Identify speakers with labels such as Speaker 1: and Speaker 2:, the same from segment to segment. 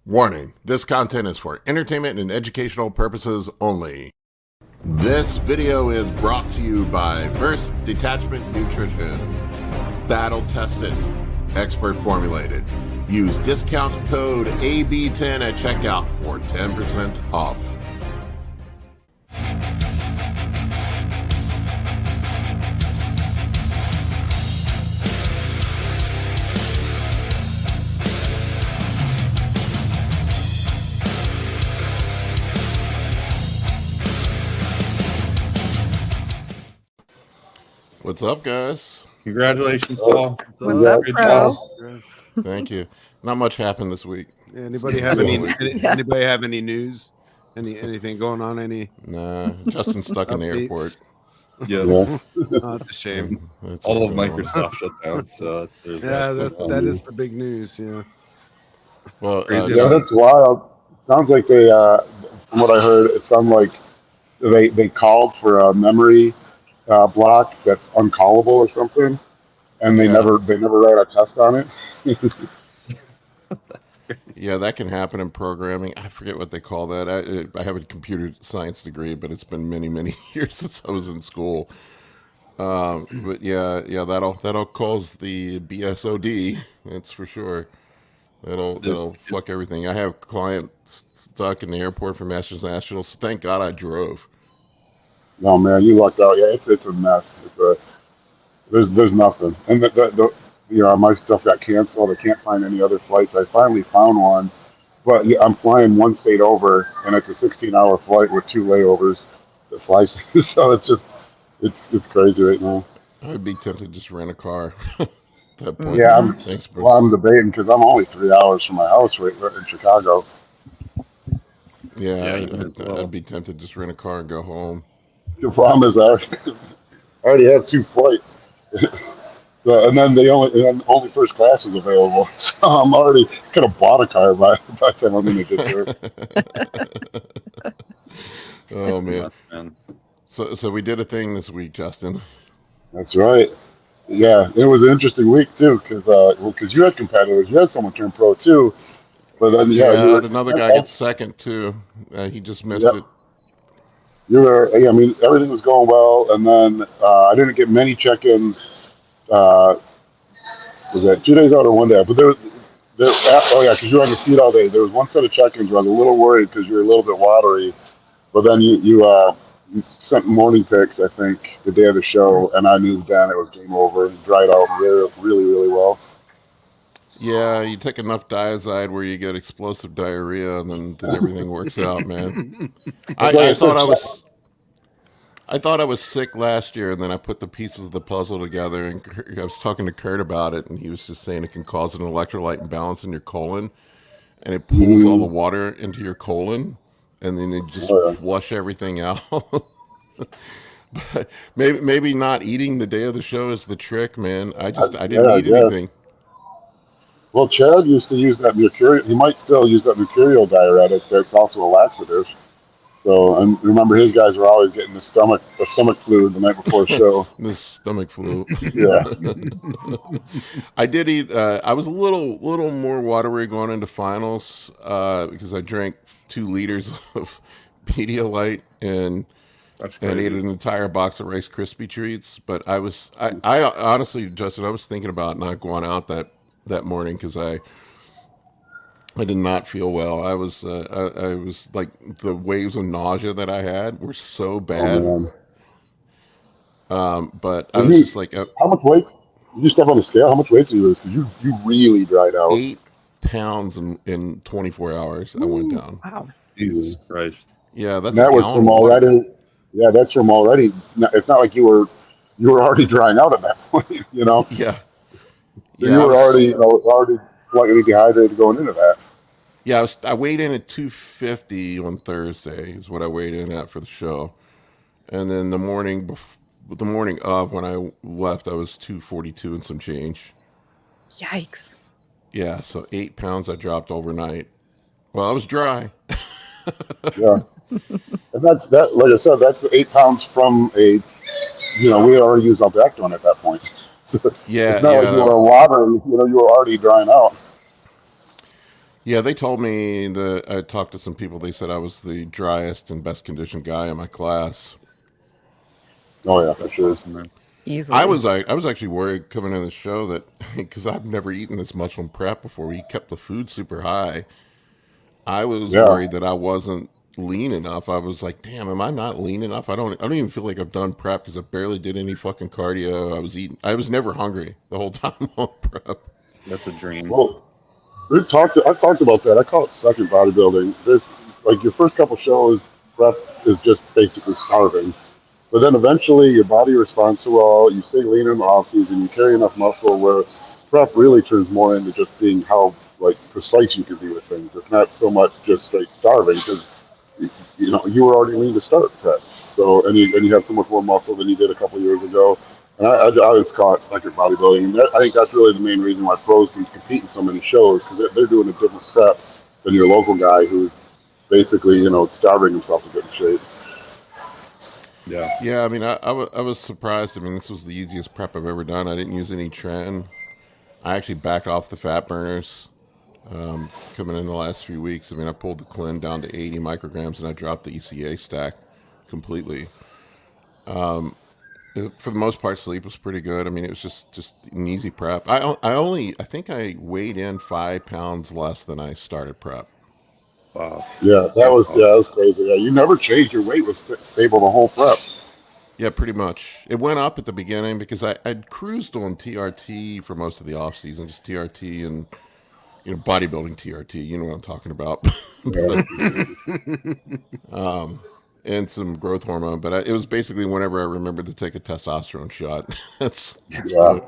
Speaker 1: Warning, this content is for entertainment and educational purposes only. This video is brought to you by First Detachment Nutrition. Battle tested, expert formulated. Use discount code AB10 at checkout for 10% off. What's up, guys?
Speaker 2: Congratulations, Paul.
Speaker 3: What's up, bro?
Speaker 1: Thank you. Not much happened this week.
Speaker 4: Anybody have anybody have any news? Anything going on?
Speaker 1: Nah, Justin's stuck in the airport.
Speaker 2: Yeah,
Speaker 4: Oh, it's a shame.
Speaker 1: That's
Speaker 2: all
Speaker 1: what's
Speaker 2: of
Speaker 1: going on.
Speaker 2: Microsoft shut down. So there's
Speaker 4: that is the big news. Yeah.
Speaker 1: Well,
Speaker 5: Yeah, that's wild. It sounds like they, from what I heard, it sounded like they called for a memory block that's uncallable or something, and they never ran a test on it.
Speaker 2: That's crazy.
Speaker 1: yeah, that can happen in programming. I forget what they call that. I have a computer science degree, but it's been many, many years since I was in school. But yeah, that'll cause the BSOD. That's for sure. That'll fuck everything. I have clients stuck in the airport for Masters Nationals. Thank God I drove.
Speaker 5: No, man, you lucked out. Yeah, it's a mess. There's nothing, and my stuff got canceled. I can't find any other flights. I finally found one, but I'm flying one state over, and it's a 16-hour flight with 2 layovers that flies. So it's crazy right now.
Speaker 1: I would be tempted to just rent a car at that point.
Speaker 5: Yeah, I'm debating because I'm only 3 hours from my house right in Chicago.
Speaker 1: Yeah, I'd be tempted to just rent a car and go home.
Speaker 5: The problem is I already have 2 flights. So, and then only first class is available. So I'm already could have bought a car by the time I'm going to get there.
Speaker 1: Oh man. So we did a thing this week, Justin.
Speaker 5: That's right. Yeah, it was an interesting week too because you had competitors. You had someone turn pro too. But then
Speaker 1: another guy gets second too. He just missed it.
Speaker 5: I mean, everything was going well, and then I didn't get many check-ins. Was that 2 days out or 1 day? But because you were on the feet all day. There was one set of check-ins where I was a little worried because you were a little bit watery. But then you sent morning pics, I think, the day of the show, and I knew then it was game over. It dried out really, really, really well.
Speaker 1: Yeah, you take enough Diazide where you get explosive diarrhea, and then everything works out, man. I thought I was sick last year, and then I put the pieces of the puzzle together, and I was talking to Kurt about it, and he was just saying it can cause an electrolyte imbalance in your colon, and it pulls all the water into your colon, and then it just flush everything out. But maybe not eating the day of the show is the trick, man. I didn't eat anything.
Speaker 5: Well, Chad used to use that mercurial. He might still use that mercurial diuretic. That's also a laxative. So, and remember, his guys were always getting the stomach flu the night before the show.
Speaker 1: The stomach flu.
Speaker 5: Yeah.
Speaker 1: I did eat. I was a little more watery going into finals because I drank 2 liters of Pedialyte and ate an entire box of Rice Krispie treats. But I honestly, Justin, I was thinking about not going out that morning because I did not feel well. I was like, the waves of nausea that I had were so bad. But I was just like,
Speaker 5: how much weight? Did you step on the scale? How much weight did you lose? Because you really dried out.
Speaker 1: 8 pounds in 24 hours. I went down.
Speaker 3: Wow.
Speaker 2: Jesus Christ.
Speaker 1: Yeah,
Speaker 5: that was from already. Yeah, that's from already. It's not like you were already drying out at that point. You know.
Speaker 1: Yeah.
Speaker 5: So you were already slightly dehydrated going into that.
Speaker 1: Yeah, I weighed in at 250 on Thursday is what I weighed in at for the show, and then the morning of when I left, I was 242 and some change.
Speaker 3: Yikes!
Speaker 5: Yeah,
Speaker 1: so 8 pounds I dropped overnight. Well, I was dry.
Speaker 5: Yeah, and that's that. Like I said, that's 8 pounds from a. We had already used Albactone at that point. So
Speaker 1: yeah,
Speaker 5: it's not like you were water. You were already drying out.
Speaker 1: Yeah, they told me that I talked to some people. They said I was the driest and best conditioned guy in my class.
Speaker 5: Oh yeah, for
Speaker 2: That's
Speaker 5: sure.
Speaker 2: awesome, man.
Speaker 3: Easily.
Speaker 1: I was actually worried coming into the show that because I've never eaten this much on prep before. We kept the food super high. I was
Speaker 5: Yeah.
Speaker 1: worried that I wasn't lean enough. I was like, damn, am I not lean enough? I don't even feel like I've done prep because I barely did any fucking cardio. I was never hungry the whole time on prep.
Speaker 2: That's a dream.
Speaker 5: Well, I talked about that. I call it second bodybuilding. This, like, your first couple shows, prep is just basically starving. But then eventually your body responds so well, you stay lean in the off season, you carry enough muscle where prep really turns more into just being how like precise you can be with things. It's not so much just straight starving because you were already lean to start prep. So and you have so much more muscle than you did a couple of years ago. And I always call it second bodybuilding. And I think that's really the main reason why pros can compete in so many shows because they're doing a different prep than your local guy who's basically starving himself to get in shape.
Speaker 2: Yeah.
Speaker 1: Yeah, I mean, I was surprised. I mean, this was the easiest prep I've ever done. I didn't use any Tren. I actually backed off the fat burners coming in the last few weeks. I mean, I pulled the Clen down to 80 micrograms and I dropped the ECA stack completely. For the most part, sleep was pretty good. I mean, it was just an easy prep. I think I weighed in 5 pounds less than I started prep.
Speaker 2: Wow.
Speaker 5: Yeah, that was crazy. Yeah, you never changed. Your weight was stable the whole prep.
Speaker 1: Yeah, pretty much. It went up at the beginning because I'd cruised on TRT for most of the off season, just TRT and bodybuilding TRT. You know what I'm talking about. And some growth hormone, but it was basically whenever I remembered to take a testosterone shot. That's
Speaker 5: Yeah.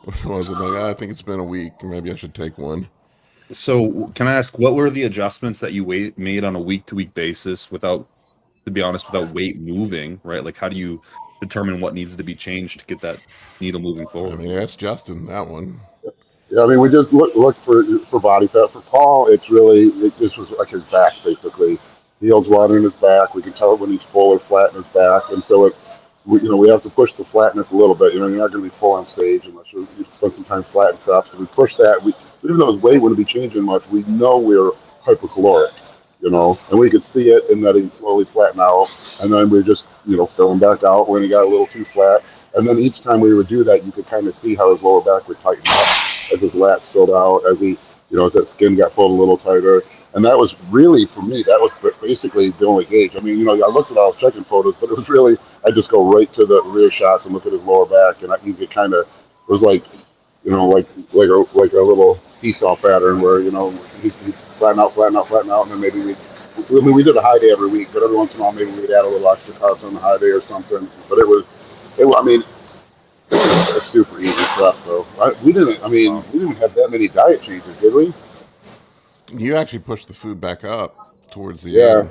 Speaker 1: what it was. I'm like, I think it's been a week. Maybe I should take one.
Speaker 2: So can I ask, what were the adjustments that you made on a week-to-week basis without weight moving, right? Like, how do you determine what needs to be changed to get that needle moving
Speaker 1: I
Speaker 2: forward?
Speaker 1: mean, ask Justin that one.
Speaker 5: Yeah, I mean, we just look for body fat. For Paul, this was like his back basically. He holds water in his back. We can tell it when he's full or flat in his back, and so we have to push the flatness a little bit. You're not going to be full on stage unless you spend some time flat and prep. So we push that. Even though his weight wouldn't be changing much, we know we're hypercaloric, and we could see it in that he'd slowly flatten out, and then we just fill him back out when he got a little too flat. And then each time we would do that, you could kind of see how his lower back would tighten up as his lats filled out, as as that skin got pulled a little tighter. And that was really, for me, that was basically the only gauge. I mean, I looked at all the checking photos, but it was really, I just go right to the rear shots and look at his lower back, and you could kind of, it was like, like a little seesaw pattern where, he'd flatten out, and then maybe we did a high day every week, but every once in a while maybe we'd add a little extra carbs on the high day or something. But I mean, it's a super easy prep, though. We didn't have that many diet changes, did we?
Speaker 1: You actually pushed the food back up towards the
Speaker 5: Yeah.
Speaker 1: end.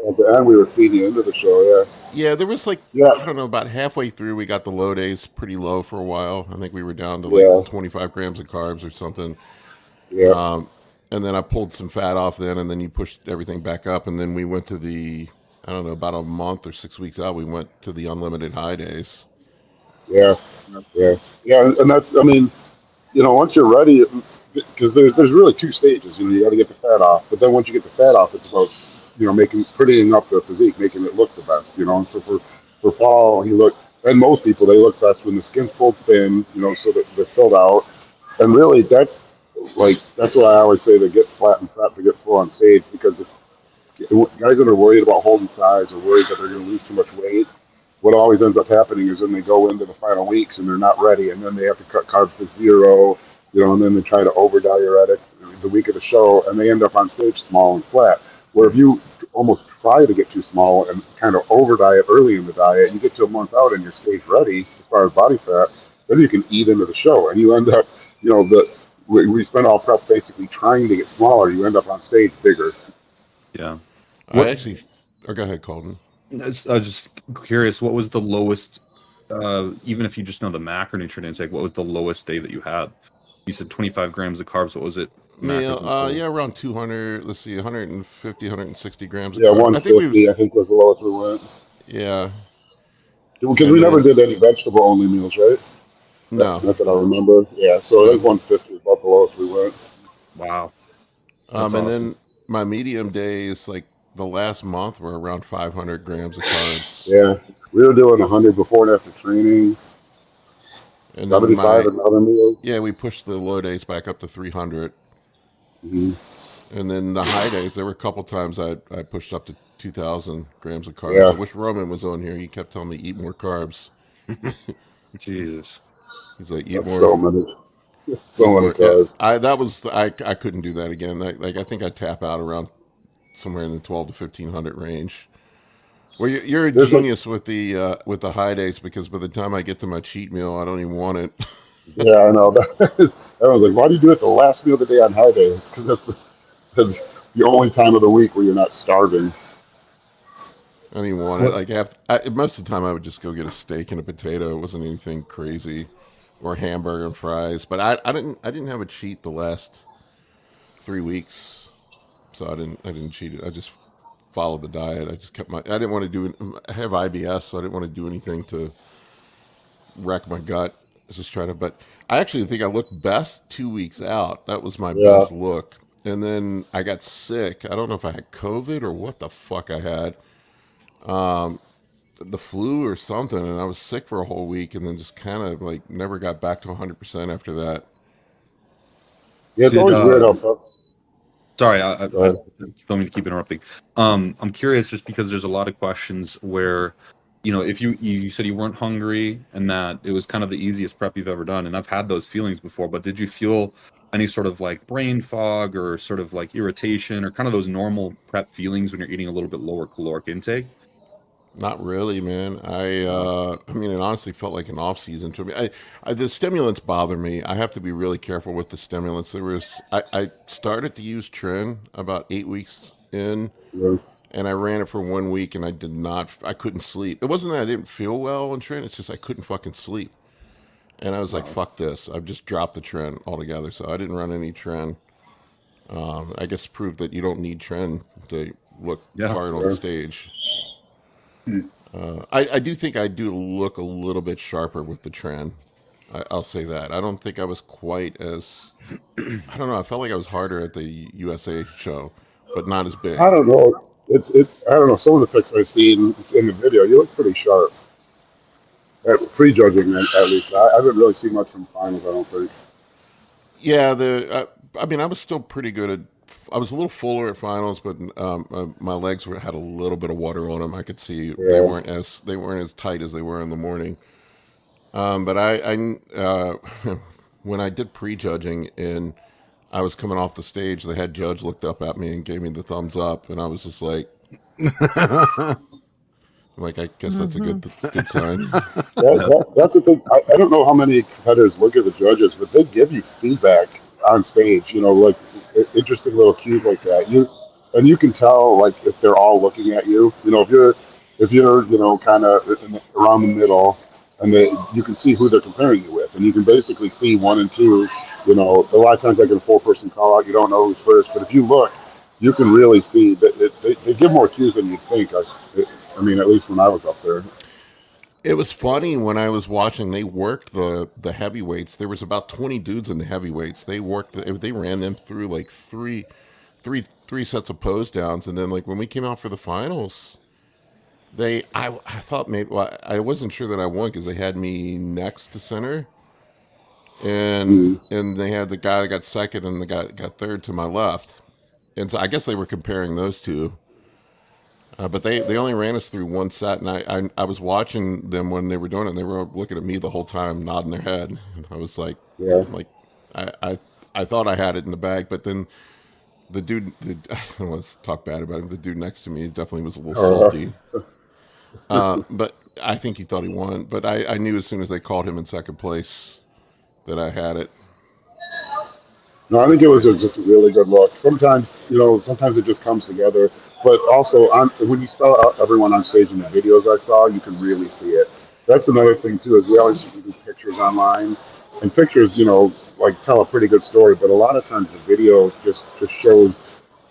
Speaker 5: At the end, we were feeding into the show, yeah.
Speaker 1: Yeah, there was I don't know, about halfway through, we got the low days pretty low for a while. I think we were down to 25 grams of carbs or something.
Speaker 5: Yeah.
Speaker 1: And then I pulled some fat off then, and then you pushed everything back up. And then we went to I don't know, about a month or 6 weeks out, we went to the unlimited high days.
Speaker 5: Yeah. And that's, I mean, once you're ready, because there's really two stages. You got to get the fat off, but then once you get the fat off, it's about prettying up the physique, making it look the best. And so for Paul, and most people, they look best when the skin's pulled thin, so that they're filled out. And really, that's why I always say to get flat and prep to get full on stage, because if guys that are worried about holding size or worried that they're going to lose too much weight, what always ends up happening is when they go into the final weeks and they're not ready, and then they have to cut carbs to zero, and then they try to over diuretic the week of the show, and they end up on stage small and flat. Where if you almost try to get too small and kind of over diet early in the diet, you get to a month out and you're stage ready as far as body fat, then you can eat into the show, and you end up, we spend all prep basically trying to get smaller. You end up on stage bigger.
Speaker 2: Yeah.
Speaker 1: Go ahead, Kolton.
Speaker 2: I was just curious, what was the lowest, even if you just know the macronutrient intake, what was the lowest day that you had? You said 25 grams of carbs. What was it?
Speaker 1: Around 200, let's see, 150, 160 grams of
Speaker 5: carbs. 150, I think was the lowest we went.
Speaker 1: Yeah.
Speaker 5: Because we never did any vegetable-only meals, right?
Speaker 1: No.
Speaker 5: Not that I remember. Yeah, so I think 150 is about the lowest we went.
Speaker 2: Wow. That's
Speaker 1: And
Speaker 2: awesome.
Speaker 1: then my medium days, like the last month, were around 500 grams of carbs.
Speaker 5: Yeah, we were doing 100 before and after training.
Speaker 1: And then
Speaker 5: 75 another meal.
Speaker 1: yeah, we pushed the low days back up to 300.
Speaker 5: Mm-hmm.
Speaker 1: And then the high days, there were a couple times I pushed up to 2,000 grams of carbs.
Speaker 5: Yeah.
Speaker 1: I wish Roman was on here. He kept telling me, eat more carbs.
Speaker 2: Jesus.
Speaker 1: He's like, eat
Speaker 5: That's
Speaker 1: more.
Speaker 5: so many. So many carbs.
Speaker 1: Yeah, I couldn't do that again. I think I'd tap out around somewhere in the 12 to 1,500 range. Well, you're a genius with the high days, because by the time I get to my cheat meal, I don't even want it.
Speaker 5: Yeah, I know. I was like, why do you do it the last meal of the day on high days? Because that's the only time of the week where you're not starving.
Speaker 1: I don't even want it. Like most of the time, I would just go get a steak and a potato. It wasn't anything crazy, or hamburger and fries. But I didn't have a cheat the last 3 weeks, so I didn't cheat it. I just followed the diet. I just kept I didn't want to do. I have IBS, so I didn't want to do anything to wreck my gut. I was just trying to. But I actually think I looked best 2 weeks out. That was my best look. And then I got sick. I don't know if I had COVID or what the fuck I had. The flu or something, and I was sick for a whole week, and then just kind of like never got back to 100% after that.
Speaker 5: Yeah, it's always weird how.
Speaker 2: Sorry, I don't mean to keep interrupting. I'm curious, just because there's a lot of questions where, if you said you weren't hungry and that it was kind of the easiest prep you've ever done, and I've had those feelings before, but did you feel any sort of like brain fog or sort of like irritation or kind of those normal prep feelings when you're eating a little bit lower caloric intake?
Speaker 1: Not really, man. I mean, it honestly felt like an off season to me. The stimulants bother me. I have to be really careful with the stimulants. I started to use Tren about 8 weeks in, and I ran it for 1 week, and I couldn't sleep. It wasn't that I didn't feel well on Tren. It's just I couldn't fucking sleep. And I was like, fuck this. I've just dropped the Tren altogether. So I didn't run any Tren. I guess proved that you don't need Tren to look hard on stage. I do think I do look a little bit sharper with the Tren. I'll say that. I don't think I was quite as. I don't know. I felt like I was harder at the USA show, but not as big.
Speaker 5: I don't know. I don't know. Some of the pics I've seen in the video, you look pretty sharp. Pre-judging, at least. I haven't really seen much from finals, I don't think.
Speaker 1: Yeah, I mean, I was still pretty good at. I was a little fuller at finals, but my legs had a little bit of water on them. I could see they weren't as tight as they were in the morning. But I when I did prejudging and I was coming off the stage, the head judge looked up at me and gave me the thumbs up, and I was just like, I guess that's a good sign.
Speaker 5: That's the thing. I don't know how many competitors look at the judges, but they give you feedback on stage. Like interesting little cues like that. You can tell like if they're all looking at you. If you're kind of around the middle, and you can see who they're comparing you with, and you can basically see 1 and 2. A lot of times I get a 4-person call out. You don't know who's first, but if you look, you can really see that they give more cues than you think. I mean, at least when I was up there.
Speaker 1: It was funny when I was watching. They worked the heavyweights. There was about 20 dudes in the heavyweights. They ran them through like three sets of pose downs, and then like when we came out for the finals, I thought maybe I wasn't sure that I won because they had me next to center, and they had the guy that got second and the guy that got third to my left, and so I guess they were comparing those two. But they only ran us through one set, and I was watching them when they were doing it, and they were looking at me the whole time, nodding their head. And I was like, I thought I had it in the bag, but then the dude, I don't want to talk bad about him, the dude next to me definitely was a little salty. But I think he thought he won. But I knew as soon as they called him in second place that I had it.
Speaker 5: No, I think it was just a really good look. Sometimes it just comes together. But also, when you saw everyone on stage in the videos I saw, you can really see it. That's another thing, too, is we always do pictures online. And pictures, tell a pretty good story. But a lot of times the video just shows,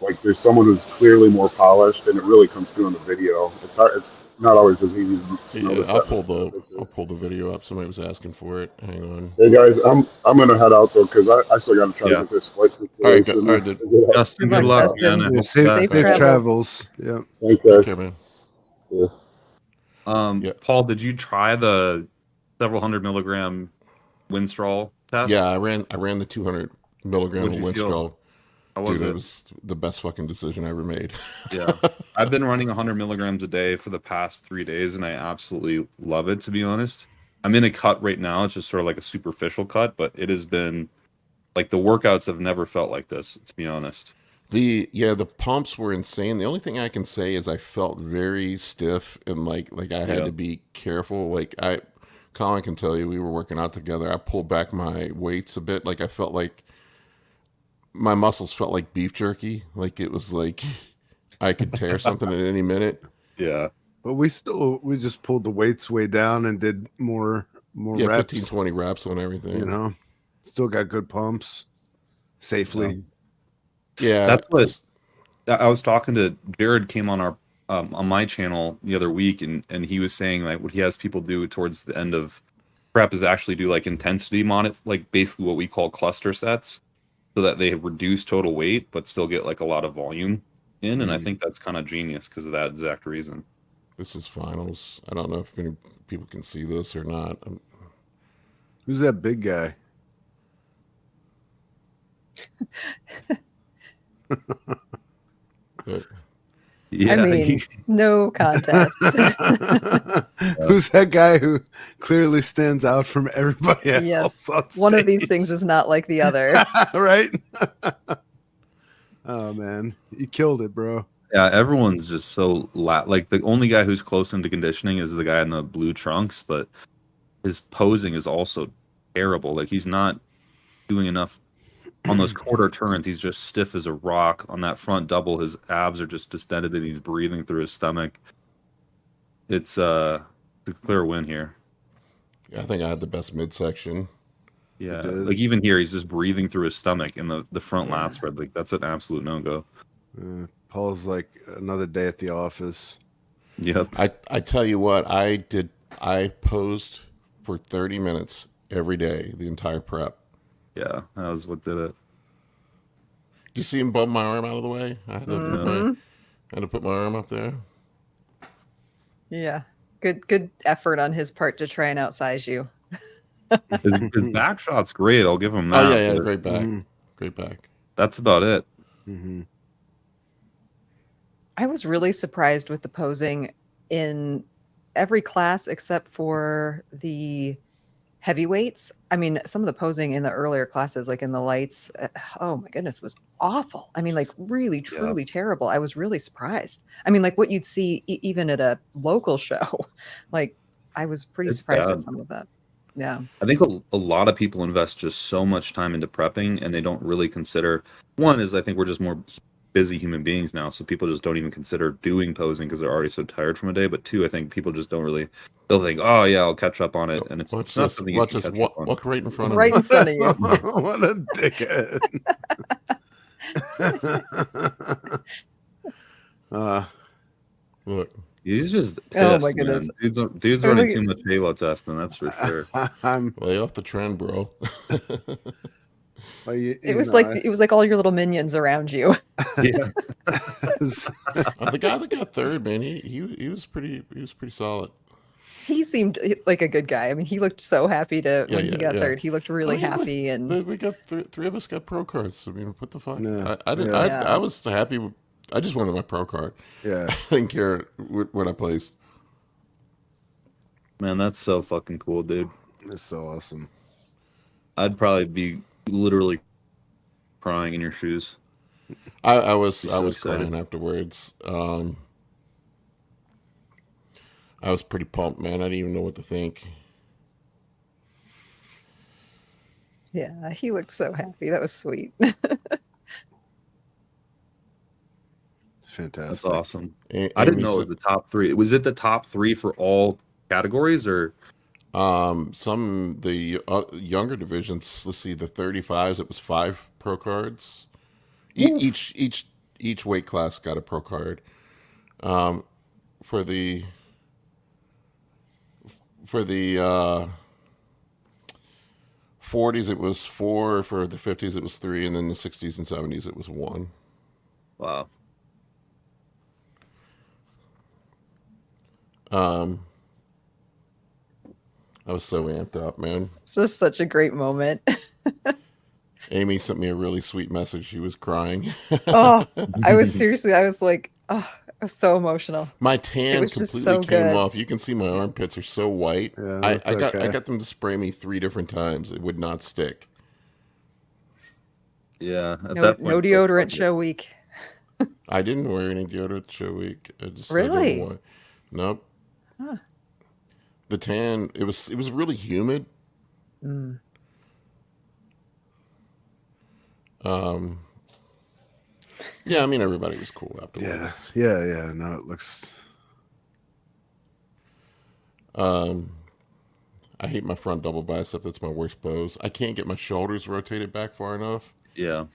Speaker 5: like, there's someone who's clearly more polished, and it really comes through in the video. It's hard. not always as easy to know
Speaker 1: Yeah,
Speaker 5: this
Speaker 1: I'll
Speaker 5: type of stuff.
Speaker 1: pull the video up. Somebody was asking for it. Hang on.
Speaker 5: Hey guys, I'm gonna head out though because I still got to try to get this flight
Speaker 1: All right,
Speaker 5: situation.
Speaker 1: all right, dude.
Speaker 2: Justin,
Speaker 3: Good
Speaker 2: good
Speaker 3: luck,
Speaker 2: luck,
Speaker 3: Justin.
Speaker 2: man. I
Speaker 4: Yeah,
Speaker 2: hope
Speaker 4: safe,
Speaker 2: that-
Speaker 3: Safe
Speaker 4: travels. Yeah.
Speaker 5: Thanks,
Speaker 1: Take
Speaker 5: guys.
Speaker 1: care, man.
Speaker 5: Yeah.
Speaker 1: Yeah.
Speaker 2: Paul, did you try the several 100 milligram Winstrol test?
Speaker 1: Yeah, I ran the 200 milligram of
Speaker 2: What'd you feel?
Speaker 1: Winstrol.
Speaker 2: How was
Speaker 1: Dude,
Speaker 2: it?
Speaker 1: it was the best fucking decision I ever made.
Speaker 2: Yeah, I've been running 100 milligrams a day for the past 3 days, and I absolutely love it. To be honest, I'm in a cut right now. It's just sort of like a superficial cut, but it has been like the workouts have never felt like this. To be honest,
Speaker 1: The pumps were insane. The only thing I can say is I felt very stiff and like I had to be careful. Like Colin can tell you, we were working out together. I pulled back my weights a bit. Like I felt like my muscles felt like beef jerky. Like it was like I could tear something at any minute.
Speaker 2: yeah.
Speaker 4: But we just pulled the weights way down and did more
Speaker 1: Yeah,
Speaker 4: reps.
Speaker 1: 15, 20 reps on everything.
Speaker 4: You know, still got good pumps safely.
Speaker 1: Yeah,
Speaker 2: That's what I was talking to. Jared came on our on my channel the other week, and he was saying like what he has people do towards the end of prep is actually do like intensity like basically what we call cluster sets, so that they reduce total weight but still get like a lot of volume in. And I think that's kind of genius because of that exact reason.
Speaker 1: This is finals. I don't know if many people can see this or not.
Speaker 4: Who's that big guy?
Speaker 1: But
Speaker 2: Yeah,
Speaker 3: I mean, no contest.
Speaker 4: Who's that guy who clearly stands out from everybody else?
Speaker 3: Yes.
Speaker 4: On
Speaker 3: One of these
Speaker 4: stage?
Speaker 3: things is not like the other.
Speaker 4: Right? Oh man, you killed it, bro.
Speaker 2: yeah, everyone's just so like the only guy who's close into conditioning is the guy in the blue trunks, but his posing is also terrible. Like he's not doing enough on those quarter turns. He's just stiff as a rock. On that front double, his abs are just distended and he's breathing through his stomach. It's a clear win here.
Speaker 1: I think I had the best midsection.
Speaker 2: Yeah,
Speaker 4: did.
Speaker 2: like even here, he's just breathing through his stomach in the front lat spread. Like that's an absolute no go.
Speaker 4: Paul's like another day at the office.
Speaker 2: Yep.
Speaker 1: I tell you what, I posed for 30 minutes every day, the entire prep.
Speaker 2: Yeah, that was what did it.
Speaker 1: Did you see him bump my arm out of the way? I had to put my arm up there.
Speaker 3: Yeah. Good effort on his part to try and outsize you.
Speaker 2: His back shot's great. I'll give him that.
Speaker 1: Oh yeah,
Speaker 2: but
Speaker 1: great back, great back.
Speaker 2: That's about it.
Speaker 3: I was really surprised with the posing in every class except for the heavyweights. I mean, some of the posing in the earlier classes, like in the lights, oh my goodness, was awful. I mean, like really, truly terrible. I was really surprised. I mean, like what you'd see even at a local show. Like I was pretty surprised with some of that. Yeah.
Speaker 2: I think a lot of people invest just so much time into prepping and they don't really consider. One is I think we're just more busy human beings now, so people just don't even consider doing posing because they're already so tired from a day. But two, I think people just don't really. They'll think, oh yeah, I'll catch up on it, and it's not something you can catch up on.
Speaker 1: Walk right in front of
Speaker 3: Right
Speaker 1: me.
Speaker 3: in front of you.
Speaker 4: What a dickhead.
Speaker 1: Look,
Speaker 2: He's just pissed,
Speaker 3: Oh, my goodness.
Speaker 2: man. Dude's running too much Halo testing, that's for sure.
Speaker 1: lay off the trend, bro.
Speaker 4: Well,
Speaker 3: It was like all your little minions around you.
Speaker 2: Yeah.
Speaker 1: The guy that got third, man, he was pretty solid.
Speaker 3: He seemed like a good guy. I mean, he looked so happy when he got third. He looked really happy, and
Speaker 1: We got three of us got pro cards. I mean, what the fuck?
Speaker 4: Yeah.
Speaker 1: I didn't.
Speaker 3: Yeah.
Speaker 1: I was happy. I just wanted my pro card.
Speaker 4: Yeah.
Speaker 1: I didn't care what I placed.
Speaker 2: Man, that's so fucking cool, dude.
Speaker 4: It's so awesome.
Speaker 2: I'd probably be literally crying in your shoes.
Speaker 1: I was
Speaker 2: so excited.
Speaker 1: crying afterwards. I was pretty pumped, man. I didn't even know what to think.
Speaker 3: yeah, he looked so happy. That was sweet.
Speaker 4: Fantastic.
Speaker 2: That's awesome.
Speaker 1: And
Speaker 2: I didn't know it was the top three. Was it the top three for all categories, or
Speaker 1: some the younger divisions. Let's see, the 35s. It was 5 pro cards. Each weight class got a pro card. For the for the 40s it was 4, for the 50s it was 3, and then the 60s and 70s it was 1.
Speaker 2: Wow.
Speaker 1: I was so amped up, man.
Speaker 3: It's just such a great moment.
Speaker 1: Amy sent me a really sweet message. She was crying.
Speaker 3: Oh, I was like, oh, I was so emotional.
Speaker 1: My tan
Speaker 3: was just
Speaker 1: completely
Speaker 3: so
Speaker 1: came
Speaker 3: good.
Speaker 1: off. You can see my armpits are so white.
Speaker 4: Yeah,
Speaker 1: I
Speaker 4: that's
Speaker 1: got
Speaker 4: okay.
Speaker 1: them to spray me 3 different times. It would not stick.
Speaker 2: Yeah. At
Speaker 3: No,
Speaker 2: that
Speaker 3: no
Speaker 2: point,
Speaker 3: deodorant show week.
Speaker 1: I didn't wear any deodorant show week. I just
Speaker 3: Really?
Speaker 1: I didn't nope.
Speaker 3: Huh.
Speaker 1: The tan, it was really humid.
Speaker 3: Mm.
Speaker 1: Yeah, I mean everybody was cool afterwards.
Speaker 4: Yeah. No, it looks.
Speaker 1: I hate my front double bicep. That's my worst pose. I can't get my shoulders rotated back far enough.
Speaker 2: Yeah.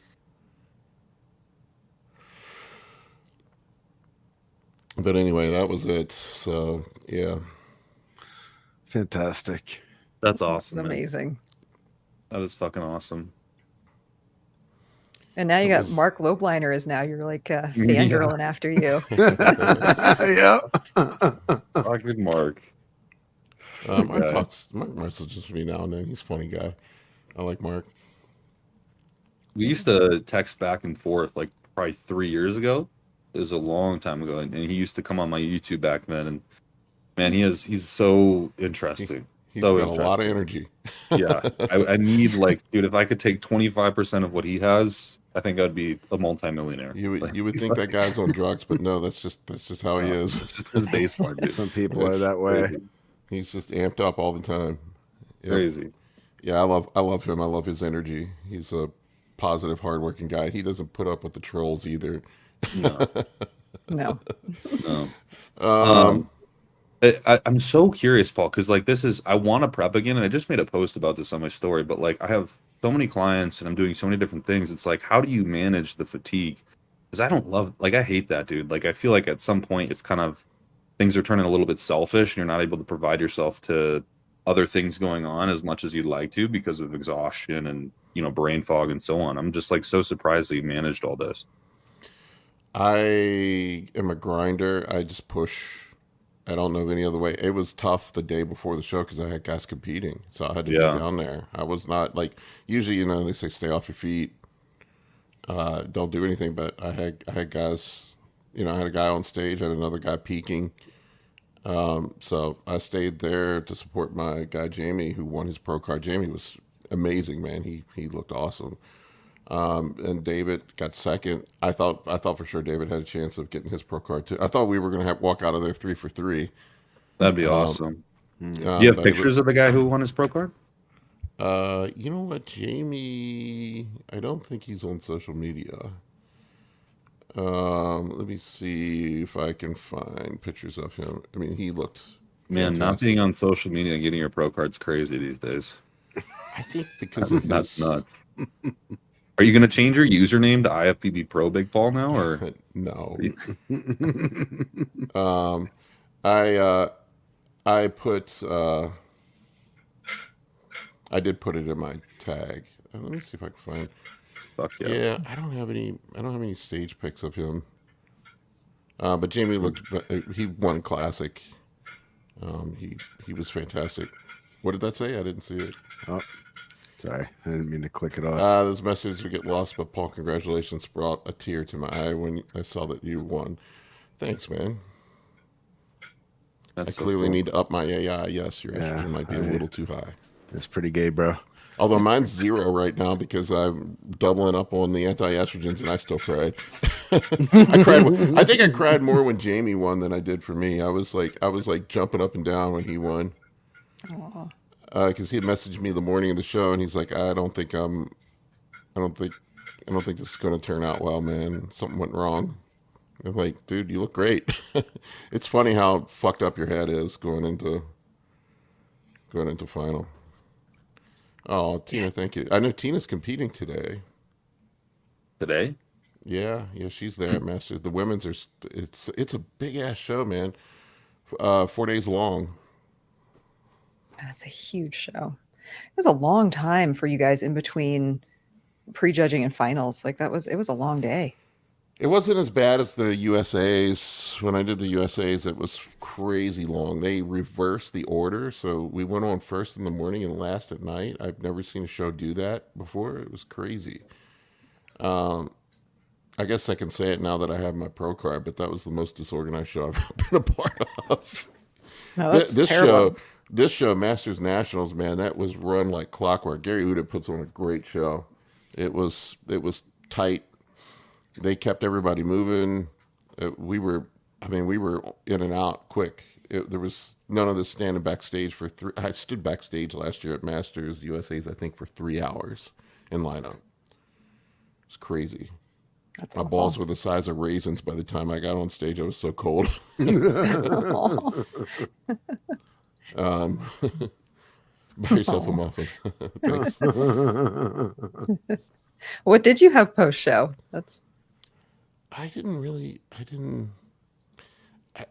Speaker 1: But anyway, that was it. So yeah.
Speaker 4: Fantastic.
Speaker 2: That's
Speaker 3: It's
Speaker 2: awesome. Man.
Speaker 3: amazing.
Speaker 2: That is fucking awesome.
Speaker 3: And now you
Speaker 1: It
Speaker 3: got
Speaker 1: was-
Speaker 3: Marc Lobliner is now. You're like fangirling after you.
Speaker 4: Yeah.
Speaker 2: Fucking Mark.
Speaker 1: Mark
Speaker 2: Okay.
Speaker 1: Mark messages me now and then. He's a funny guy. I like Mark.
Speaker 2: We used to text back and forth like probably 3 years ago. It was a long time ago, and he used to come on my YouTube back then. And man, he's so interesting.
Speaker 1: He's
Speaker 2: So
Speaker 1: got a lot of energy.
Speaker 2: Yeah, I need like, dude, if I could take 25% of what he has, I think I'd be a multimillionaire.
Speaker 1: You would think that guy's on drugs, but no, that's just how he is.
Speaker 2: It's just his baseline, dude.
Speaker 4: Some people are that way.
Speaker 2: Crazy.
Speaker 1: He's just amped up all the time. Yep.
Speaker 2: Crazy.
Speaker 1: Yeah, I love him. I love his energy. He's a positive, hardworking guy. He doesn't put up with the trolls either.
Speaker 2: No,
Speaker 3: No.
Speaker 2: no. I'm so curious, Paul, because like I want to prep again, and I just made a post about this on my story. But like, I have so many clients, and I'm doing so many different things. It's like, how do you manage the fatigue? Because I don't love, like, I hate that, dude. Like, I feel like at some point, it's kind of things are turning a little bit selfish, and you're not able to provide yourself to other things going on as much as you'd like to because of exhaustion and brain fog and so on. I'm just like so surprised that you managed all this.
Speaker 1: I am a grinder. I just push. I don't know any other way. It was tough the day before the show because I had guys competing, so I had to be down there. I was not like usually, they say stay off your feet, don't do anything. But I had guys, I had a guy on stage, I had another guy peaking, so I stayed there to support my guy Jamie, who won his pro card. Jamie was amazing, man. He looked awesome. And David got second. I thought for sure David had a chance of getting his pro card too. I thought we were going to walk out of there 3 for 3.
Speaker 2: That'd be awesome.
Speaker 1: You
Speaker 2: You have pictures of the guy who won his pro card?
Speaker 1: You know what, Jamie? I don't think he's on social media. Let me see if I can find pictures of him. I mean, he looked
Speaker 2: Man, not
Speaker 1: fantastic.
Speaker 2: being on social media and getting your pro card's crazy these days.
Speaker 1: I think because of
Speaker 2: That's
Speaker 1: his,
Speaker 2: nuts. Are you going to change your username to IFBB Pro Big Paul now, or
Speaker 1: no. I put I did put it in my tag. Let me see if I can find.
Speaker 2: fuck yeah?
Speaker 1: Yeah, I don't have any stage pics of him. But Jamie looked. He won classic. He was fantastic. What did that say? I didn't see it.
Speaker 4: Oh, sorry, I didn't mean to click it off.
Speaker 1: This message would get lost, but Paul, congratulations, brought a tear to my eye when I saw that you won. Thanks, man.
Speaker 2: That's
Speaker 1: I
Speaker 2: so
Speaker 1: clearly
Speaker 2: cool.
Speaker 1: need to up my AI. Yes, your
Speaker 4: Yeah,
Speaker 1: estrogen might be a little too high.
Speaker 4: It's pretty gay, bro.
Speaker 1: Although mine's 0 right now because I'm doubling up on the anti-estrogens and I still cried. I cried. I think I cried more when Jamie won than I did for me. I was like jumping up and down when he won.
Speaker 3: Aw.
Speaker 1: Because he had messaged me the morning of the show and he's like, I don't think this is going to turn out well, man. Something went wrong. I'm like, dude, you look great. It's funny how fucked up your head is going into final. Oh, Tina, thank you. I know Tina's competing today.
Speaker 2: Today?
Speaker 1: Yeah, she's there at Masters. The women's it's a big ass show, man. 4 days long.
Speaker 3: That's a huge show. It was a long time for you guys in between prejudging and finals. Like it was a long day.
Speaker 1: It wasn't as bad as the USAs. When I did the USAs, it was crazy long. They reversed the order, so we went on first in the morning and last at night. I've never seen a show do that before. It was crazy. I guess I can say it now that I have my pro card, but that was the most disorganized show I've ever been a part of.
Speaker 3: No, that's terrible.
Speaker 1: This show, Masters Nationals, man, that was run like clockwork. Gary Uda puts on a great show. It was tight. They kept everybody moving. We were in and out quick. There was none of this standing backstage for I stood backstage last year at Masters USA's, I think, for 3 hours in lineup. It's crazy.
Speaker 3: That's
Speaker 1: My
Speaker 3: awful.
Speaker 1: balls were the size of raisins by the time I got on stage. I was so cold. Buy yourself a muffin. Thanks.
Speaker 3: What did you have post show?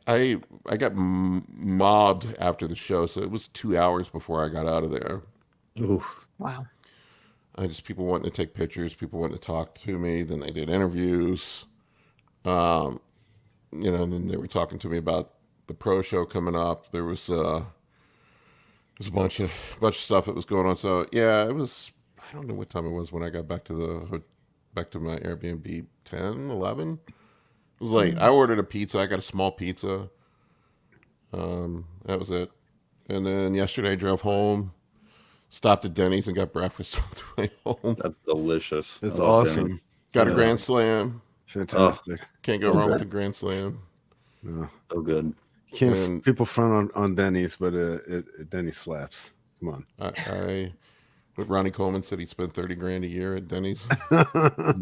Speaker 1: I got mobbed after the show, so it was 2 hours before I got out of there.
Speaker 2: Oof.
Speaker 3: Wow.
Speaker 1: People wanting to take pictures, people wanting to talk to me. Then they did interviews. And then they were talking to me about the pro show coming up. There was a bunch of stuff that was going on. So yeah, it was. I don't know what time it was when I got back to my Airbnb. 10, 11. It was late. I ordered a pizza. I got a small pizza. That was it. And then yesterday I drove home, stopped at Denny's and got breakfast on the way home.
Speaker 2: That's delicious.
Speaker 4: It's
Speaker 2: I love
Speaker 4: awesome.
Speaker 2: Denny's.
Speaker 1: Got a Grand Slam.
Speaker 4: Fantastic.
Speaker 1: Can't go wrong with a Grand Slam.
Speaker 4: No.
Speaker 2: So good.
Speaker 4: Can't people front on Denny's, but Denny's slaps. Come on.
Speaker 1: What Ronnie Coleman said, he spent $30,000 a year at Denny's.
Speaker 4: A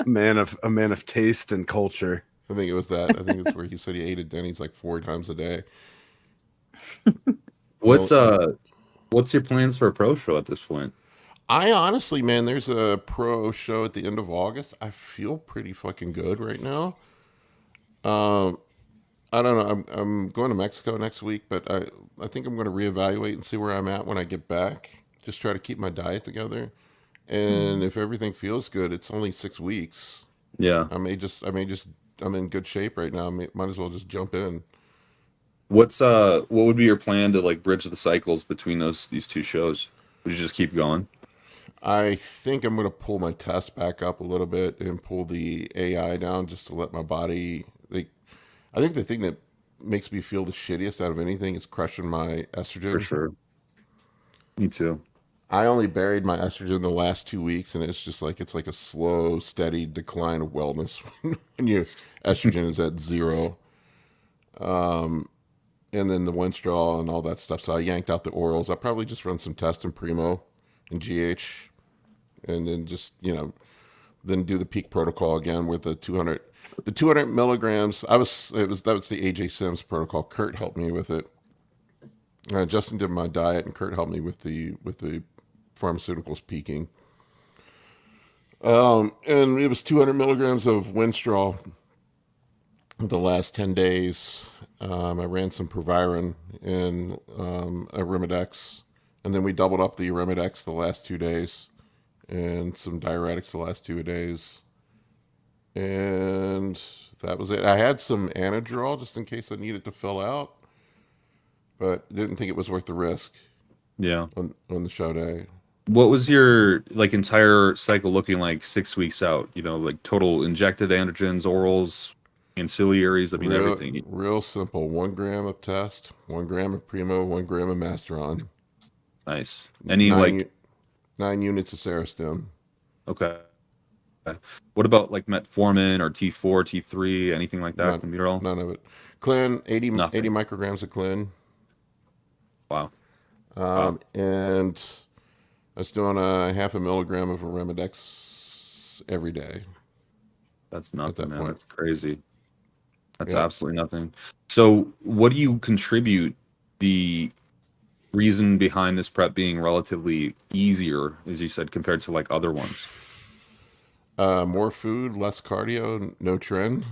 Speaker 4: man of taste and culture.
Speaker 1: I think it was that. I think it's where he said he ate at Denny's like 4 times a day.
Speaker 2: What's your plans for a pro show at this point?
Speaker 1: I honestly, man, there's a pro show at the end of August. I feel pretty fucking good right now. I don't know. I'm going to Mexico next week, but I think I'm going to reevaluate and see where I'm at when I get back. Just try to keep my diet together. And if everything feels good, it's only 6 weeks.
Speaker 2: Yeah.
Speaker 1: I'm in good shape right now. Might as well just jump in.
Speaker 2: What would be your plan to like bridge the cycles between these two shows? Would you just keep going?
Speaker 1: I think I'm going to pull my test back up a little bit and pull the AI down just to let my body. I think the thing that makes me feel the shittiest out of anything is crushing my estrogen.
Speaker 2: For sure. Me too.
Speaker 1: I only buried my estrogen the last 2 weeks, and it's like a slow, steady decline of wellness when your estrogen is at 0. And then the Winstrol and all that stuff. So I yanked out the orals. I'll probably just run some tests in Primo and GH, and then just then do the peak protocol again with the 200 milligrams. That was the AJ Sims protocol. Kurt helped me with it. Justin did my diet, and Kurt helped me with the pharmaceuticals peaking. And it was 200 milligrams of Winstrol the last 10 days. I ran some Proviron and a Arimidex, and then we doubled up the Arimidex the last 2 days, and some diuretics the last 2 days. And that was it. I had some Anadrol just in case I needed to fill out, but didn't think it was worth the risk.
Speaker 2: Yeah.
Speaker 1: On the show day.
Speaker 2: What was your entire cycle looking like 6 weeks out? Like total injected androgens, orals, ancillaries. I mean, everything.
Speaker 1: Real simple. 1 gram of test, 1 gram of Primo, 1 gram of Masteron.
Speaker 2: Nice. Any
Speaker 1: 9 units of Serostim.
Speaker 2: Okay. What about like metformin or T4, T3, anything like that from Mural?
Speaker 1: None of it. Clin, 80 micrograms of Clin.
Speaker 2: Wow.
Speaker 1: And I was doing a 0.5 milligram of Arimidex every day.
Speaker 2: That's nothing, man.
Speaker 1: Point.
Speaker 2: That's crazy. That's absolutely nothing. So what do you contribute the reason behind this prep being relatively easier, as you said, compared to like other ones?
Speaker 1: More food, less cardio, no Tren.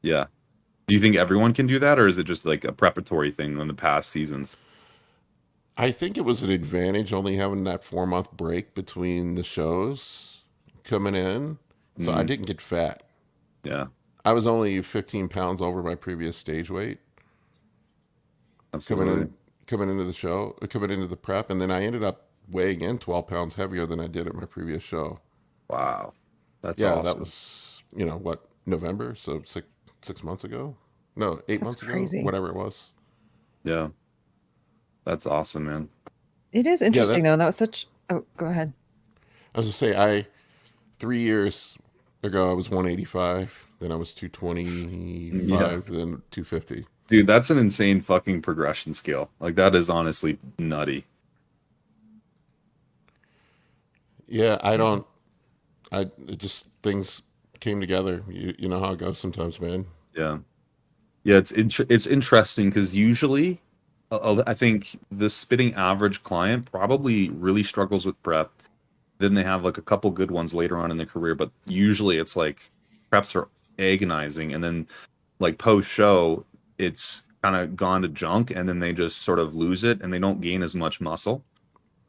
Speaker 2: Yeah. Do you think everyone can do that, or is it just like a preparatory thing in the past seasons?
Speaker 1: I think it was an advantage only having that 4-month break between the shows coming in. So I didn't get fat.
Speaker 2: Yeah.
Speaker 1: I was only 15 pounds over my previous stage weight
Speaker 2: Absolutely.
Speaker 1: coming into the show, coming into the prep, and then I ended up weighing in 12 pounds heavier than I did at my previous show.
Speaker 2: Wow. That's
Speaker 1: Yeah,
Speaker 2: awesome.
Speaker 1: that was, what, November? So 6 months ago? No, 8 months
Speaker 3: crazy.
Speaker 1: ago, whatever it was.
Speaker 2: Yeah. That's awesome, man.
Speaker 3: It is interesting though. And that was such. Oh, go ahead.
Speaker 1: I was to say, 3 years ago I was 185, then I was 225, then 250.
Speaker 2: Dude, that's an insane fucking progression scale. Like, that is honestly nutty.
Speaker 1: Yeah, it just things came together. You know how it goes sometimes, man.
Speaker 2: Yeah. Yeah, it's interesting because usually I think the spitting average client probably really struggles with prep. Then they have like a couple good ones later on in their career, but usually it's like preps are agonizing, and then like post show it's kind of gone to junk, and then they just sort of lose it and they don't gain as much muscle.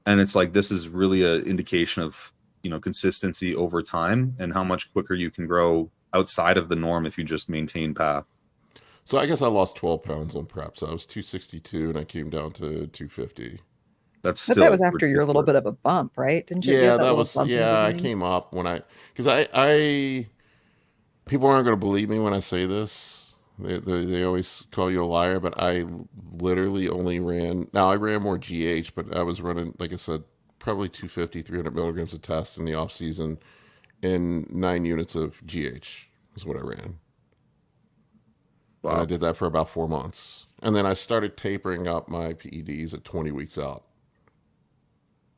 Speaker 2: And it's like, this is really an indication of, consistency over time and how much quicker you can grow outside of the norm if you just maintain path.
Speaker 1: So I guess I lost 12 pounds on prep. So I was 262 and I came down to 250.
Speaker 2: That's
Speaker 3: But
Speaker 2: still
Speaker 3: that was after your little bit of a bump, right? Didn't you?
Speaker 1: Yeah,
Speaker 3: get
Speaker 1: that
Speaker 3: little
Speaker 1: was,
Speaker 3: bump in the
Speaker 1: I
Speaker 3: beginning?
Speaker 1: came up because I people aren't going to believe me when I say this. They always call you a liar, but I literally only I ran more GH, but I was running, like I said, probably 250, 300 milligrams a test in the off season, and 9 units of GH is what I ran.
Speaker 2: Wow.
Speaker 1: And I did that for about 4 months. And then I started tapering up my PEDs at 20 weeks out.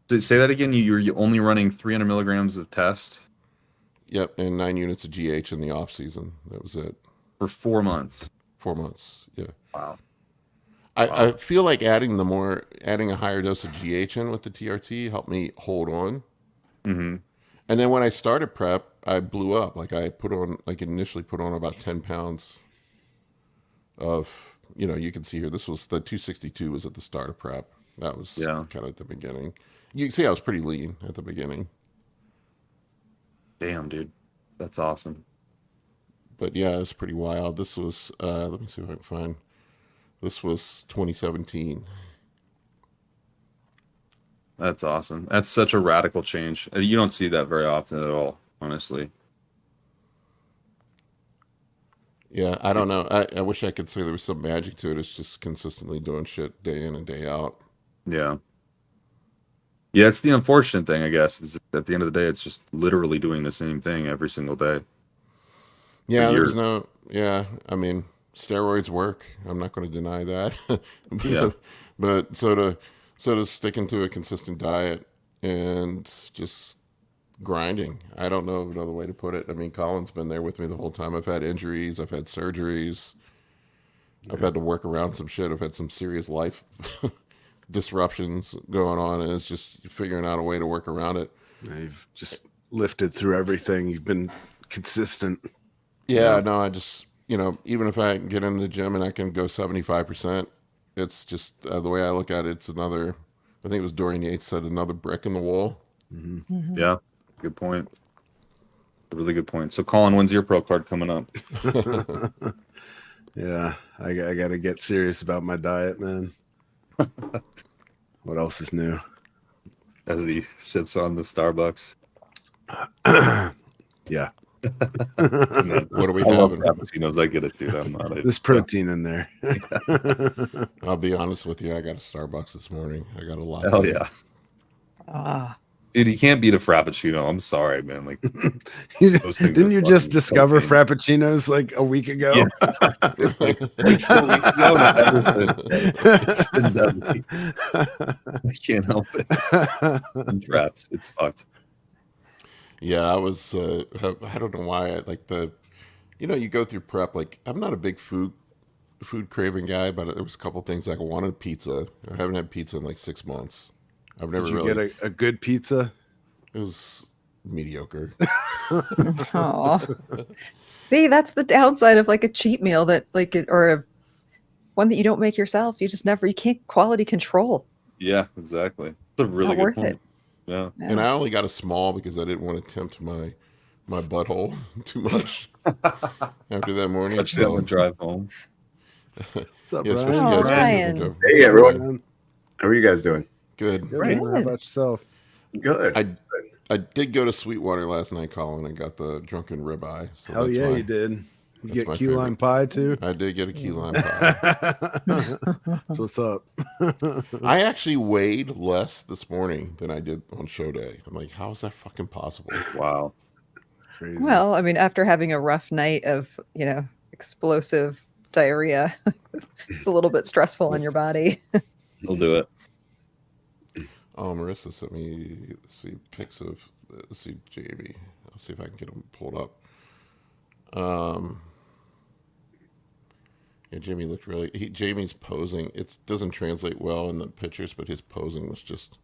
Speaker 2: Say that again. You're only running 300 milligrams of test.
Speaker 1: Yep, and 9 units of GH in the off season. That was it.
Speaker 2: For 4 months.
Speaker 1: 4 months. Yeah.
Speaker 2: Wow.
Speaker 1: I feel like adding a higher dose of GH in with the TRT helped me hold on.
Speaker 2: Mm-hmm.
Speaker 1: And then when I started prep, I blew up. Like I initially put on about 10 pounds of, you can see here, this was the 262 was at the start of prep. That was kind of at the beginning. You can see I was pretty lean at the beginning.
Speaker 2: Damn, dude. That's awesome.
Speaker 1: But yeah, it was pretty wild. This was, let me see if I can find, this was 2017.
Speaker 2: That's awesome. That's such a radical change. You don't see that very often at all, honestly.
Speaker 1: Yeah, I don't know. I wish I could say there was some magic to it. It's just consistently doing shit day in and day out.
Speaker 2: Yeah. Yeah, it's the unfortunate thing, I guess. Is at the end of the day, it's just literally doing the same thing every single day.
Speaker 1: Yeah, I mean, steroids work. I'm not going to deny that. But sort of sticking to a consistent diet and just grinding. I don't know another way to put it. I mean, Colin's been there with me the whole time. I've had injuries. I've had surgeries. I've had to work around some shit. I've had some serious life disruptions going on, and it's just figuring out a way to work around it.
Speaker 4: You've just lifted through everything. You've been consistent.
Speaker 1: Yeah, no, I just, even if I get in the gym and I can go 75%, it's just the way I look at it. It's another, I think it was Dorian Yates said, another brick in the wall.
Speaker 4: Mm-hmm.
Speaker 3: Mm-hmm.
Speaker 2: Yeah, good point. A really good point. So, Colin, when's your pro card coming up?
Speaker 4: Yeah, I got to get serious about my diet, man. What else is new?
Speaker 2: As he sips on the Starbucks.
Speaker 4: Yeah.
Speaker 1: What are we
Speaker 2: I love
Speaker 1: having?
Speaker 2: Frappuccinos. I get it, dude. I'm not.
Speaker 4: There's protein in there.
Speaker 1: I'll be honest with you. I got a Starbucks this morning. I got a lot.
Speaker 2: Hell yeah. Dude, you can't beat a Frappuccino. I'm sorry, man. Like, those things
Speaker 4: Didn't
Speaker 2: are
Speaker 4: you just
Speaker 2: fucking
Speaker 4: discover
Speaker 2: cocaine.
Speaker 4: Frappuccinos like a week ago?
Speaker 2: Yeah. like 4 weeks ago, it's been deadly. I can't help it. I'm trapped. It's fucked.
Speaker 1: Yeah, I was, I don't know why. You go through prep. Like, I'm not a big food craving guy, but there was a couple things like I wanted pizza. I haven't had pizza in like 6 months. I've never
Speaker 4: Did you get a good pizza?
Speaker 1: It was mediocre.
Speaker 3: Oh, see, that's the downside of like a cheat meal or one that you don't make yourself. You can't quality control.
Speaker 2: Yeah, exactly. It's a really
Speaker 3: Not
Speaker 2: good
Speaker 3: worth
Speaker 2: point.
Speaker 3: it.
Speaker 2: Yeah.
Speaker 1: And I only got a small because I didn't want to tempt my butthole too much after that morning.
Speaker 2: Especially on the drive home.
Speaker 4: What's up,
Speaker 1: Yeah, especially
Speaker 4: Brian?
Speaker 3: Oh,
Speaker 1: especially
Speaker 3: Ryan.
Speaker 1: on the drive.
Speaker 6: Hey,
Speaker 1: What's up,
Speaker 6: everyone.
Speaker 1: Ryan?
Speaker 6: How are you guys doing?
Speaker 1: Good.
Speaker 4: Good,
Speaker 6: Right.
Speaker 4: man. How about yourself?
Speaker 6: Good.
Speaker 1: I did go to Sweetwater last night, Colin, and got the drunken ribeye. So
Speaker 4: Hell
Speaker 1: that's
Speaker 4: yeah,
Speaker 1: my,
Speaker 4: you did. You
Speaker 1: that's
Speaker 4: get
Speaker 1: my
Speaker 4: key lime
Speaker 1: favorite.
Speaker 4: pie too.
Speaker 1: I did get a key lime pie.
Speaker 4: That's what's up.
Speaker 1: I actually weighed less this morning than I did on show day. I'm like, how is that fucking possible?
Speaker 2: Wow.
Speaker 4: Crazy.
Speaker 3: Well, I mean, after having a rough night of, explosive diarrhea, it's a little bit stressful on your body.
Speaker 2: He'll do it.
Speaker 1: Oh, Marissa sent me pics of Jamie. I'll see if I can get them pulled up. Yeah, Jamie looked really. Jamie's posing. It doesn't translate well in the pictures, but his posing was just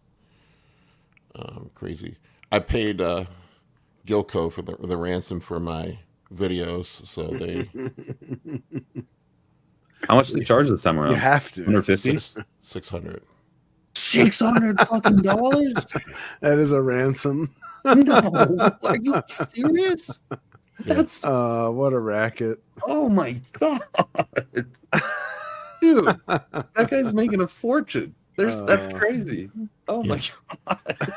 Speaker 1: crazy. I paid Gilco for the ransom for my videos, so they
Speaker 2: How much did they charge this time around?
Speaker 4: You have to.
Speaker 2: 150?
Speaker 1: 600.
Speaker 2: $600 fucking dollars?
Speaker 4: That is a ransom.
Speaker 2: No. Are you serious? That's
Speaker 4: What a racket.
Speaker 2: oh my god. Dude, that guy's making a fortune. That's crazy. Oh my god.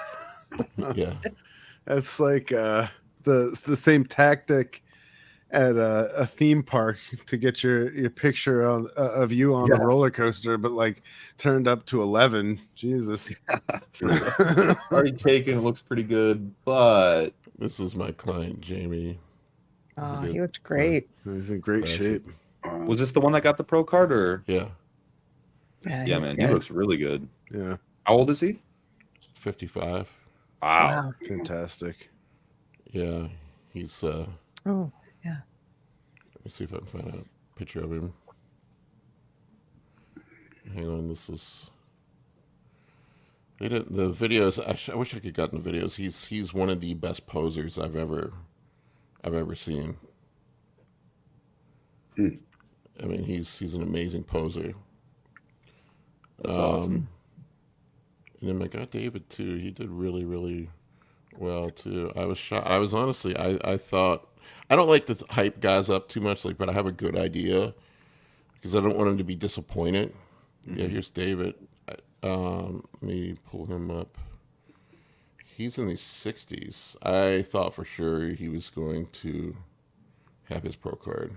Speaker 1: Yeah,
Speaker 4: That's like the same tactic at a theme park to get your picture of you on the roller coaster, but like turned up to 11. Jesus.
Speaker 2: Already taken. It looks pretty good, but
Speaker 1: this is my client Jamie.
Speaker 3: Oh,
Speaker 1: did.
Speaker 3: he looked great.
Speaker 4: He's in great
Speaker 1: Classic.
Speaker 4: shape.
Speaker 2: was this the one that got the pro card or?
Speaker 1: Yeah,
Speaker 2: Yeah, man, he looks really good.
Speaker 4: Yeah.
Speaker 2: How old is he?
Speaker 1: 55.
Speaker 2: Wow.
Speaker 4: Fantastic.
Speaker 1: Yeah, he's.
Speaker 3: Oh, yeah.
Speaker 1: Let me see if I can find a picture of him. Hang on, this is. They didn't the videos. I wish I could gotten the videos. He's one of the best posers I've ever seen. I mean, he's an amazing poser.
Speaker 2: That's awesome.
Speaker 1: And then my guy David too. He did really, really well too. I was shocked. I was honestly. I thought I don't like to hype guys up too much. But I have a good idea because I don't want him to be disappointed. Yeah, here's David. Let me pull him up. He's in his 60s. I thought for sure he was going to have his pro card.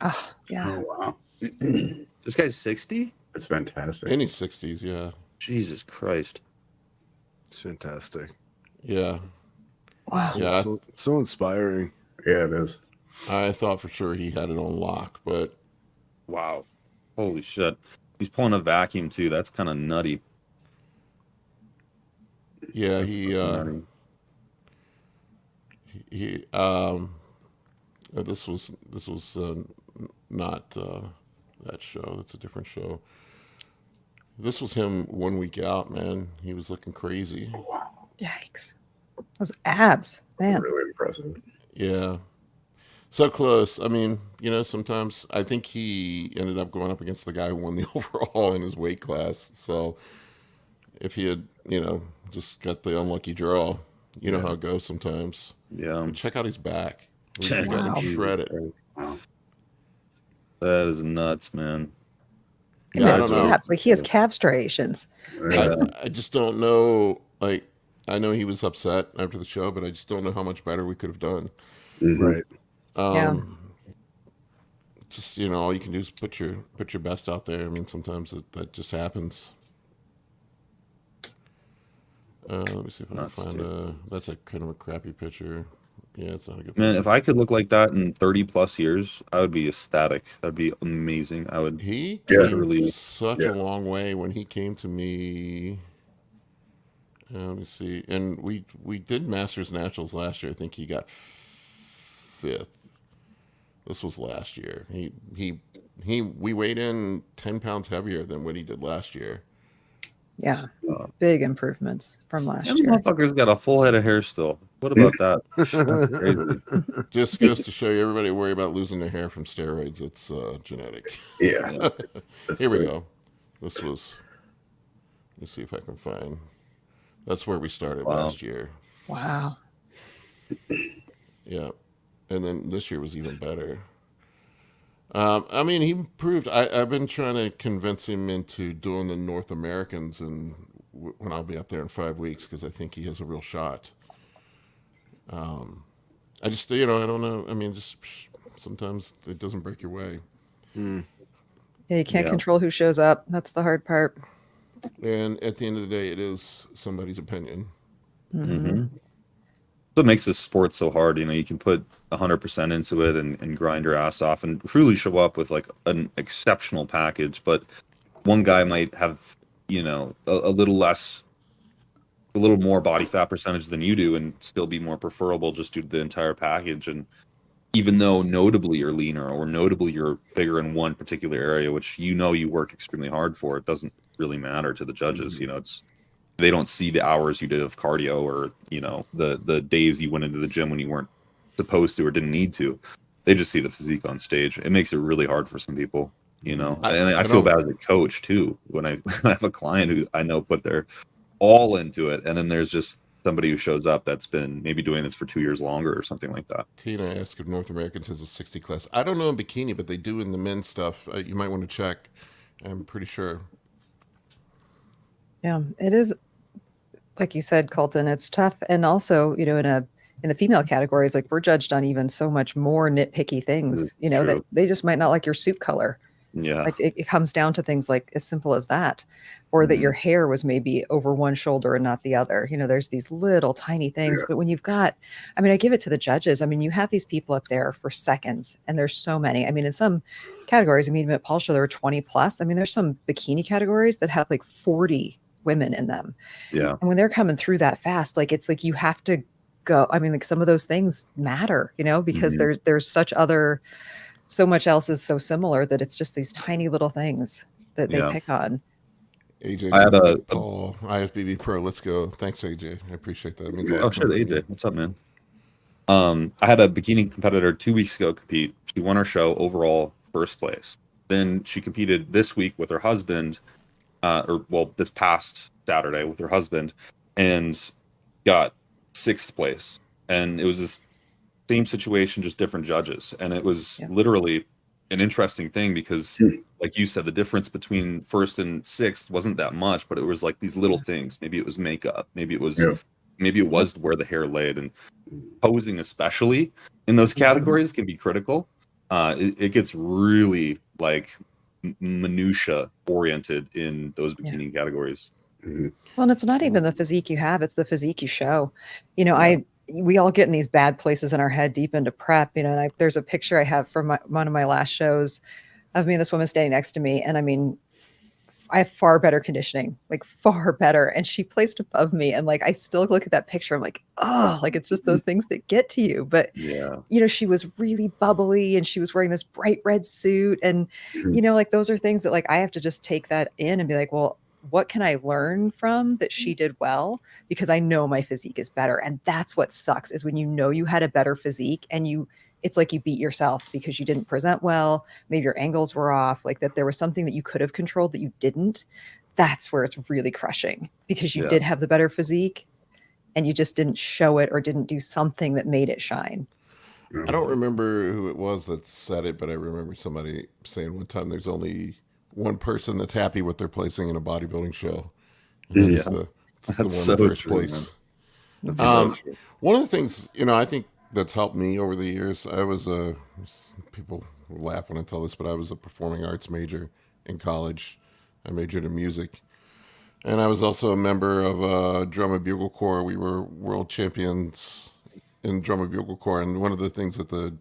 Speaker 3: Oh, yeah.
Speaker 6: Oh, wow.
Speaker 2: This guy's 60?
Speaker 6: That's fantastic.
Speaker 1: In his 60s, yeah.
Speaker 2: Jesus Christ.
Speaker 4: It's fantastic.
Speaker 1: Yeah.
Speaker 3: Wow.
Speaker 1: Yeah,
Speaker 4: So inspiring.
Speaker 6: Yeah, it is.
Speaker 1: I thought for sure he had it on lock, but
Speaker 2: Wow. Holy shit. He's pulling a vacuum too. That's kind of nutty.
Speaker 1: yeah,
Speaker 2: That's
Speaker 1: he
Speaker 2: nutty.
Speaker 1: this was not that show. That's a different show. This was him 1 week out, man. He was looking crazy.
Speaker 3: Yikes. Those abs, man.
Speaker 6: Really impressive.
Speaker 1: Yeah. So close. I mean, sometimes I think he ended up going up against the guy who won the overall in his weight class. So if he had, just got the unlucky draw, you know how it goes sometimes.
Speaker 2: Yeah.
Speaker 1: But check out his back. He
Speaker 2: Check
Speaker 1: got
Speaker 3: out
Speaker 1: him shredded.
Speaker 6: Wow.
Speaker 2: That is nuts, man.
Speaker 3: And
Speaker 1: Yeah, I
Speaker 3: his
Speaker 1: don't know.
Speaker 3: calves, like he has calf striations.
Speaker 6: Yeah.
Speaker 1: I just don't know. Like, I know he was upset after the show, but I just don't know how much better we could have done.
Speaker 6: Mhm.
Speaker 4: Right.
Speaker 1: Just all you can do is put your best out there. I mean, sometimes that just happens. Let me see if I can
Speaker 2: Nuts,
Speaker 1: find that's a kind of a crappy picture. Yeah, it's not a good
Speaker 2: Man,
Speaker 1: picture.
Speaker 2: if I could look like that in 30 plus years, I would be ecstatic. That'd be amazing. I would.
Speaker 1: He
Speaker 6: Yeah.
Speaker 1: came
Speaker 2: Really-
Speaker 1: such
Speaker 6: Yeah.
Speaker 1: a long way when he came to me. Let me see. And we did Masters Naturals last year. I think he got 5th. This was last year. We weighed in 10 pounds heavier than what he did last year.
Speaker 3: Yeah.
Speaker 2: Uh,
Speaker 3: Big improvements from last
Speaker 2: Them
Speaker 3: year.
Speaker 2: motherfucker's got a full head of hair still. What about that? That's crazy.
Speaker 1: Just goes to show you, everybody worry about losing their hair from steroids. It's genetic.
Speaker 6: Yeah.
Speaker 2: Yeah.
Speaker 6: That's
Speaker 1: Here we
Speaker 6: sick.
Speaker 1: go. This was. Let me see if I can find. That's where we started
Speaker 2: Wow.
Speaker 1: last year.
Speaker 3: Wow.
Speaker 1: Yeah, and then this year was even better. I mean, he improved. I've been trying to convince him into doing the North Americans, and when I'll be up there in 5 weeks, because I think he has a real shot. I just, I don't know. I mean, just sometimes it doesn't break your way.
Speaker 3: Yeah, you can't
Speaker 2: Yeah.
Speaker 3: control who shows up. That's the hard part.
Speaker 1: And at the end of the day, it is somebody's opinion.
Speaker 2: Mhm. What makes this sport so hard? You can put 100% into it and grind your ass off and truly show up with like an exceptional package. But one guy might have, a little less, a little more body fat percentage than you do and still be more preferable just due to the entire package. And even though notably you're leaner or notably you're bigger in one particular area, which you work extremely hard for, it doesn't really matter to the judges. They don't see the hours you did of cardio or the days you went into the gym when you weren't supposed to or didn't need to. They just see the physique on stage. It makes it really hard for some people, and I feel bad as a coach too when I have a client who I know put their all into it, and then there's just somebody who shows up that's been maybe doing this for 2 years longer or something like that.
Speaker 1: Tina asked if North Americans has a 60 class. I don't know in bikini, but they do in the men's stuff. You might want to check. I'm pretty sure.
Speaker 3: Yeah, it is. Like you said, Colton, it's tough. And also, in the female categories, like we're judged on even so much more nitpicky things,
Speaker 2: It's
Speaker 3: that
Speaker 2: true.
Speaker 3: they just might not like your suit color.
Speaker 2: Yeah.
Speaker 3: Like it comes down to things like as simple as that, or that your hair was maybe over one shoulder and not the other. There's these little tiny things, but when you've got, I give it to the judges. You have these people up there for seconds and there's so many. In some categories, at Paul's show, there were 20 plus. There's some bikini categories that have like 40 women in them.
Speaker 2: Yeah.
Speaker 3: And when they're coming through that fast, like it's like you have to go. Like some of those things matter, because there's so much else is so similar that it's just these tiny little things that they pick on.
Speaker 1: AJ,
Speaker 2: I had
Speaker 1: Paul, IFBB Pro. Let's go. Thanks, AJ. I appreciate that. It means a lot.
Speaker 2: Oh shit, AJ, what's up, man? I had a bikini competitor 2 weeks ago compete. She won her show overall first place. Then she competed this week with her husband, this past Saturday with her husband, and got 6th place. And it was this same situation, just different judges. And it was literally an interesting thing because, like you said, the difference between 1st and 6th wasn't that much, but it was like these little things. Maybe it was makeup. Maybe it was where the hair laid, and posing, especially in those categories, can be critical. It gets really like minutia oriented in those bikini categories.
Speaker 3: Well, and it's not even the physique you have; it's the physique you show. We all get in these bad places in our head deep into prep. And there's a picture I have from one of my last shows of me and this woman standing next to me, and I have far better conditioning, like far better. And she placed above me. And like, I still look at that picture. I'm like, oh, like it's just those things that get to you. But, she was really bubbly and she was wearing this bright red suit. And, like those are things that like, I have to just take that in and be like, well, what can I learn from that she did well? Because I know my physique is better. And that's what sucks is when you had a better physique and it's like you beat yourself because you didn't present well. Maybe your angles were off, like that there was something that you could have controlled that you didn't. That's where it's really crushing because you did have the better physique and you just didn't show it or didn't do something that made it shine.
Speaker 1: I don't remember who it was that said it, but I remember somebody saying one time there's only one person that's happy with their placing in a bodybuilding show. And that's the one
Speaker 2: so
Speaker 1: in first
Speaker 2: true,
Speaker 1: place.
Speaker 2: That's so true.
Speaker 1: One of the things, I think that's helped me over the years. I was people laugh when I tell this, but I was a performing arts major in college. I majored in music. And I was also a member of a drum and bugle corps. We were world champions in drum and bugle corps. And one of the things that the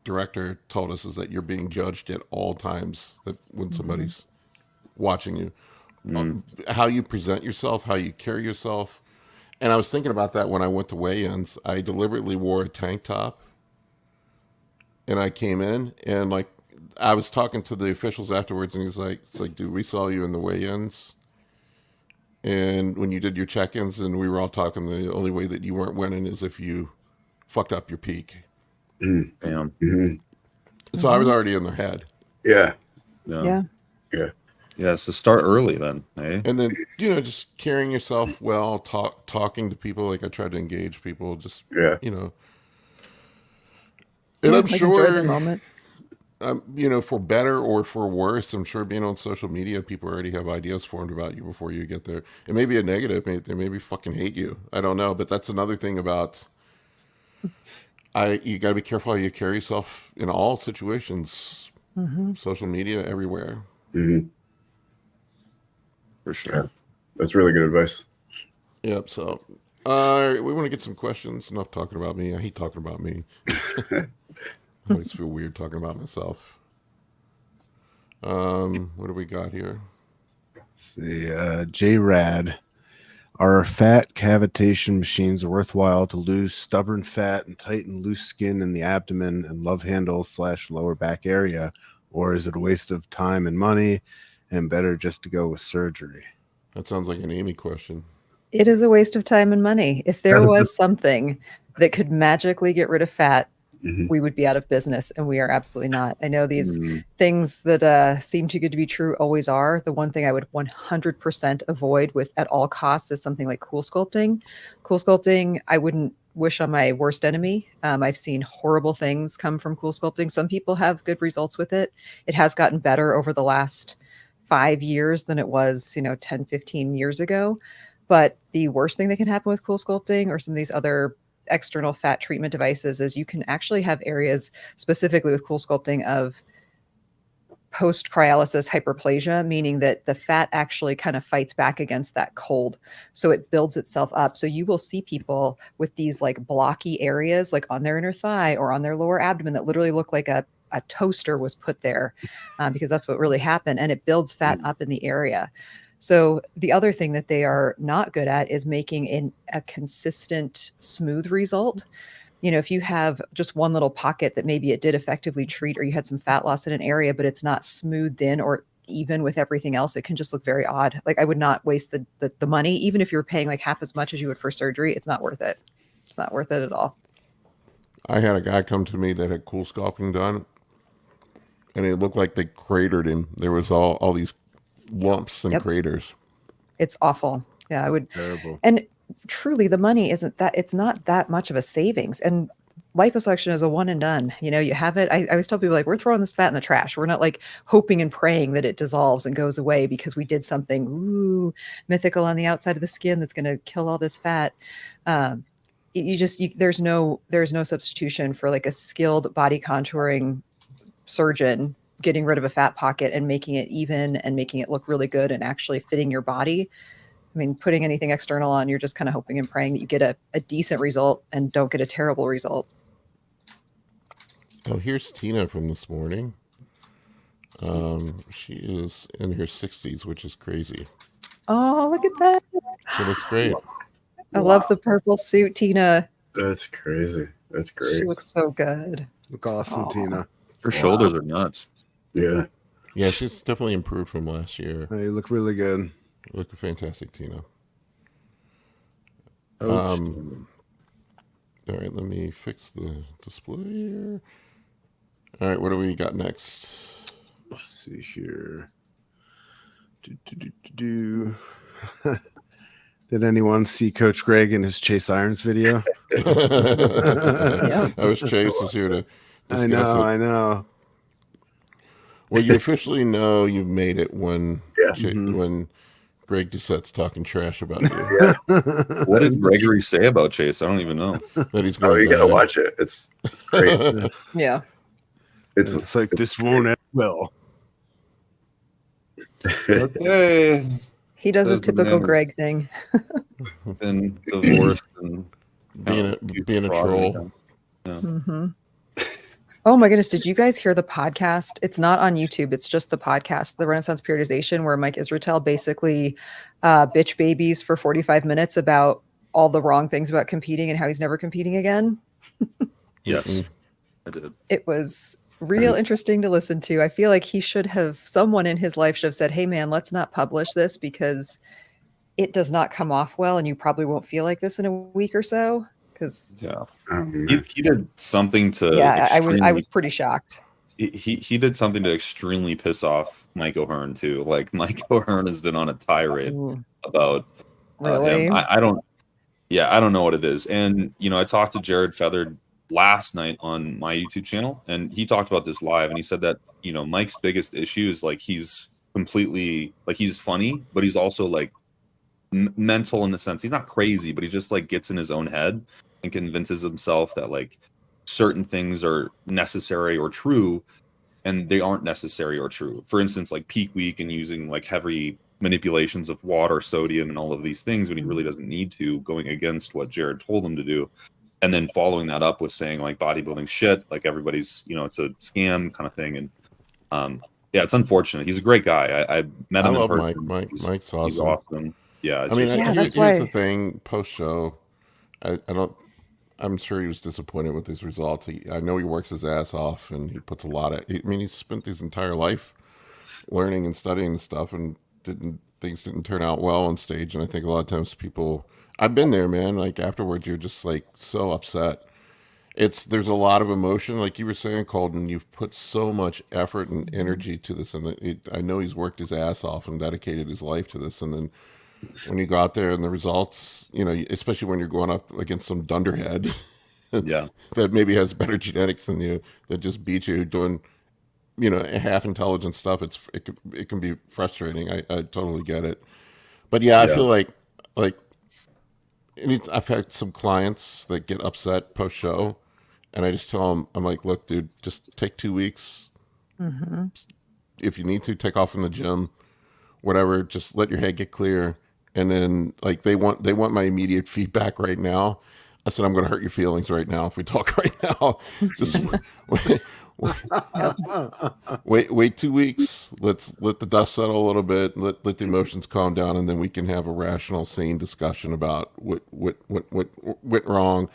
Speaker 1: director told us is that you're being judged at all times that when somebody's watching you. How you present yourself, how you carry yourself. And I was thinking about that when I went to weigh-ins. I deliberately wore a tank top. And I came in and like I was talking to the officials afterwards and it's like, dude, we saw you in the weigh-ins And when you did your check-ins and we were all talking, the only way that you weren't winning is if you fucked up your peak.
Speaker 2: Damn.
Speaker 6: Mm-hmm.
Speaker 1: So I was already in their head.
Speaker 6: Yeah.
Speaker 3: Yeah.
Speaker 2: Yeah, so start early then, eh?
Speaker 1: And then, just carrying yourself well, talking to people. Like I tried to engage people, just,
Speaker 6: Yeah.
Speaker 1: And
Speaker 3: Yeah,
Speaker 1: I'm
Speaker 3: like,
Speaker 1: sure,
Speaker 3: enjoy the moment.
Speaker 1: For better or for worse, I'm sure being on social media, people already have ideas formed about you before you get there. It may be a negative. They maybe fucking hate you. I don't know. But that's another thing about, you got to be careful how you carry yourself in all situations, social media, everywhere.
Speaker 6: Mm-hmm.
Speaker 2: For sure.
Speaker 6: Yeah. That's really good advice.
Speaker 1: Yep. So, we want to get some questions. Enough talking about me. I hate talking about me. I always feel weird talking about myself. What do we got here?
Speaker 4: See, J-Rad. Are fat cavitation machines worthwhile to lose stubborn fat and tighten loose skin in the abdomen and love handle / lower back area? Or is it a waste of time and money and better just to go with surgery?
Speaker 1: That sounds like an Amy question.
Speaker 3: It is a waste of time and money. If there was something that could magically get rid of fat, we would be out of business, and we are absolutely not. I know these things that seem too good to be true always are. The one thing I would 100% avoid with at all costs is something like cool sculpting. Cool sculpting, I wouldn't wish on my worst enemy. I've seen horrible things come from cool sculpting. Some people have good results with it. It has gotten better over the last 5 years than it was, 10, 15 years ago. But the worst thing that can happen with cool sculpting or some of these other external fat treatment devices is you can actually have areas specifically with cool sculpting of post cryolysis hyperplasia, meaning that the fat actually kind of fights back against that cold. So it builds itself up. So you will see people with these like blocky areas, like on their inner thigh or on their lower abdomen, that literally look like a toaster was put there because that's what really happened. And it builds fat up in the area. So the other thing that they are not good at is making a consistent, smooth result. If you have just one little pocket that maybe it did effectively treat, or you had some fat loss in an area, but it's not smoothed in or even with everything else, it can just look very odd. Like I would not waste the money, even if you're paying like half as much as you would for surgery. It's not worth it. It's not worth it at all.
Speaker 1: I had a guy come to me that had cool sculpting done, and it looked like they cratered him. There was all these lumps and craters.
Speaker 3: It's awful. Yeah, I would.
Speaker 4: Terrible.
Speaker 3: And truly, the money isn't that. It's not that much of a savings. And liposuction is a one and done. You have it. I always tell people, like, we're throwing this fat in the trash. We're not like hoping and praying that it dissolves and goes away because we did something mythical on the outside of the skin that's going to kill all this fat. There's no substitution for like a skilled body contouring surgeon getting rid of a fat pocket and making it even and making it look really good and actually fitting your body. I mean, putting anything external on, you're just kind of hoping and praying that you get a decent result and don't get a terrible result.
Speaker 1: Oh, here's Tina from this morning. She is in her 60s, which is crazy.
Speaker 3: Oh, look at that.
Speaker 1: She looks great.
Speaker 3: I love the purple suit, Tina.
Speaker 6: That's crazy. That's great.
Speaker 3: She looks so good.
Speaker 4: Look awesome, Tina.
Speaker 2: Her shoulders are nuts.
Speaker 6: Yeah.
Speaker 1: Yeah, she's definitely improved from last year.
Speaker 4: Hey, you look really good.
Speaker 1: You look fantastic, Tina.
Speaker 2: Oh,
Speaker 1: All right, let me fix the display here. All right, what do we got next?
Speaker 4: Let's see here. Did anyone see Coach Greg in his Chase Irons video?
Speaker 1: I wish Chase was here to discuss it.
Speaker 4: I know.
Speaker 1: Well, you officially know you've made it when
Speaker 6: Yeah.
Speaker 1: when Greg Doucette's talking trash about you.
Speaker 2: what did Gregory say about Chase? I don't even know.
Speaker 1: That he's
Speaker 6: Oh,
Speaker 1: going
Speaker 6: you gotta
Speaker 1: bad.
Speaker 6: watch it. It's great.
Speaker 3: Yeah.
Speaker 4: It's like this won't end well.
Speaker 2: Okay.
Speaker 3: He does his
Speaker 2: Those
Speaker 3: typical
Speaker 2: bananas.
Speaker 3: Greg thing.
Speaker 2: And divorced and
Speaker 1: being a troll.
Speaker 2: Yeah.
Speaker 3: Mm-hmm. Oh my goodness. Did you guys hear the podcast? It's not on YouTube. It's just the podcast, the Renaissance Periodization, where Mike Israetel basically bitch babies for 45 minutes about all the wrong things about competing and how he's never competing again.
Speaker 2: Yes, I did.
Speaker 3: It was real interesting to listen to. I feel like someone in his life should have said, hey man, let's not publish this because it does not come off well, and you probably won't feel like this in a week or so. Because
Speaker 2: Yeah,
Speaker 6: Oh,
Speaker 2: he,
Speaker 6: man.
Speaker 2: he did something to
Speaker 3: yeah, I
Speaker 2: extremely
Speaker 3: was pretty shocked.
Speaker 2: he did something to extremely piss off Mike O'Hearn too. Like Mike O'Hearn has been on a tirade
Speaker 3: Ooh,
Speaker 2: about
Speaker 3: really?
Speaker 2: him. I don't I don't know what it is. And I talked to Jared Feathered last night on my YouTube channel, and he talked about this live, and he said that Mike's biggest issue is like he's completely like he's funny, but he's also like mental in the sense he's not crazy, but he just like gets in his own head and convinces himself that like certain things are necessary or true, and they aren't necessary or true. For instance, like peak week and using like heavy manipulations of water, sodium, and all of these things when he really doesn't need to, going against what Jared told him to do, and then following that up with saying like bodybuilding shit, like everybody's it's a scam kind of thing. And yeah, it's unfortunate. He's a great guy. I met
Speaker 1: I
Speaker 2: him in
Speaker 1: love
Speaker 2: person.
Speaker 1: Mike's
Speaker 2: He's
Speaker 1: awesome.
Speaker 2: awesome. Yeah, it's
Speaker 1: I mean,
Speaker 2: just,
Speaker 3: Yeah, that's
Speaker 1: here's
Speaker 3: why.
Speaker 1: the thing. Post show, I don't. I'm sure he was disappointed with his results. I know he works his ass off, and he puts a lot of. I mean, he's spent his entire life learning and studying stuff, and things didn't turn out well on stage. And I think a lot of times people, I've been there, man. Like afterwards, you're just like so upset. There's a lot of emotion, like you were saying, Kolton. You've put so much effort and energy to this, and I know he's worked his ass off and dedicated his life to this, and then when you go out there and the results, especially when you're going up against some dunderhead
Speaker 2: yeah,
Speaker 1: that maybe has better genetics than you, that just beat you doing, half intelligent stuff. It can be frustrating. I totally get it. But yeah, I feel like I've had some clients that get upset post show, and I just tell them, I'm like, look, dude, just take 2 weeks.
Speaker 3: Mm-hmm.
Speaker 1: If you need to, take off from the gym, whatever, just let your head get clear. And then like they want my immediate feedback right now. I said, I'm going to hurt your feelings right now if we talk right now. Just wait 2 weeks. Let's let the dust settle a little bit. Let the emotions calm down, and then we can have a rational, sane discussion about what went wrong,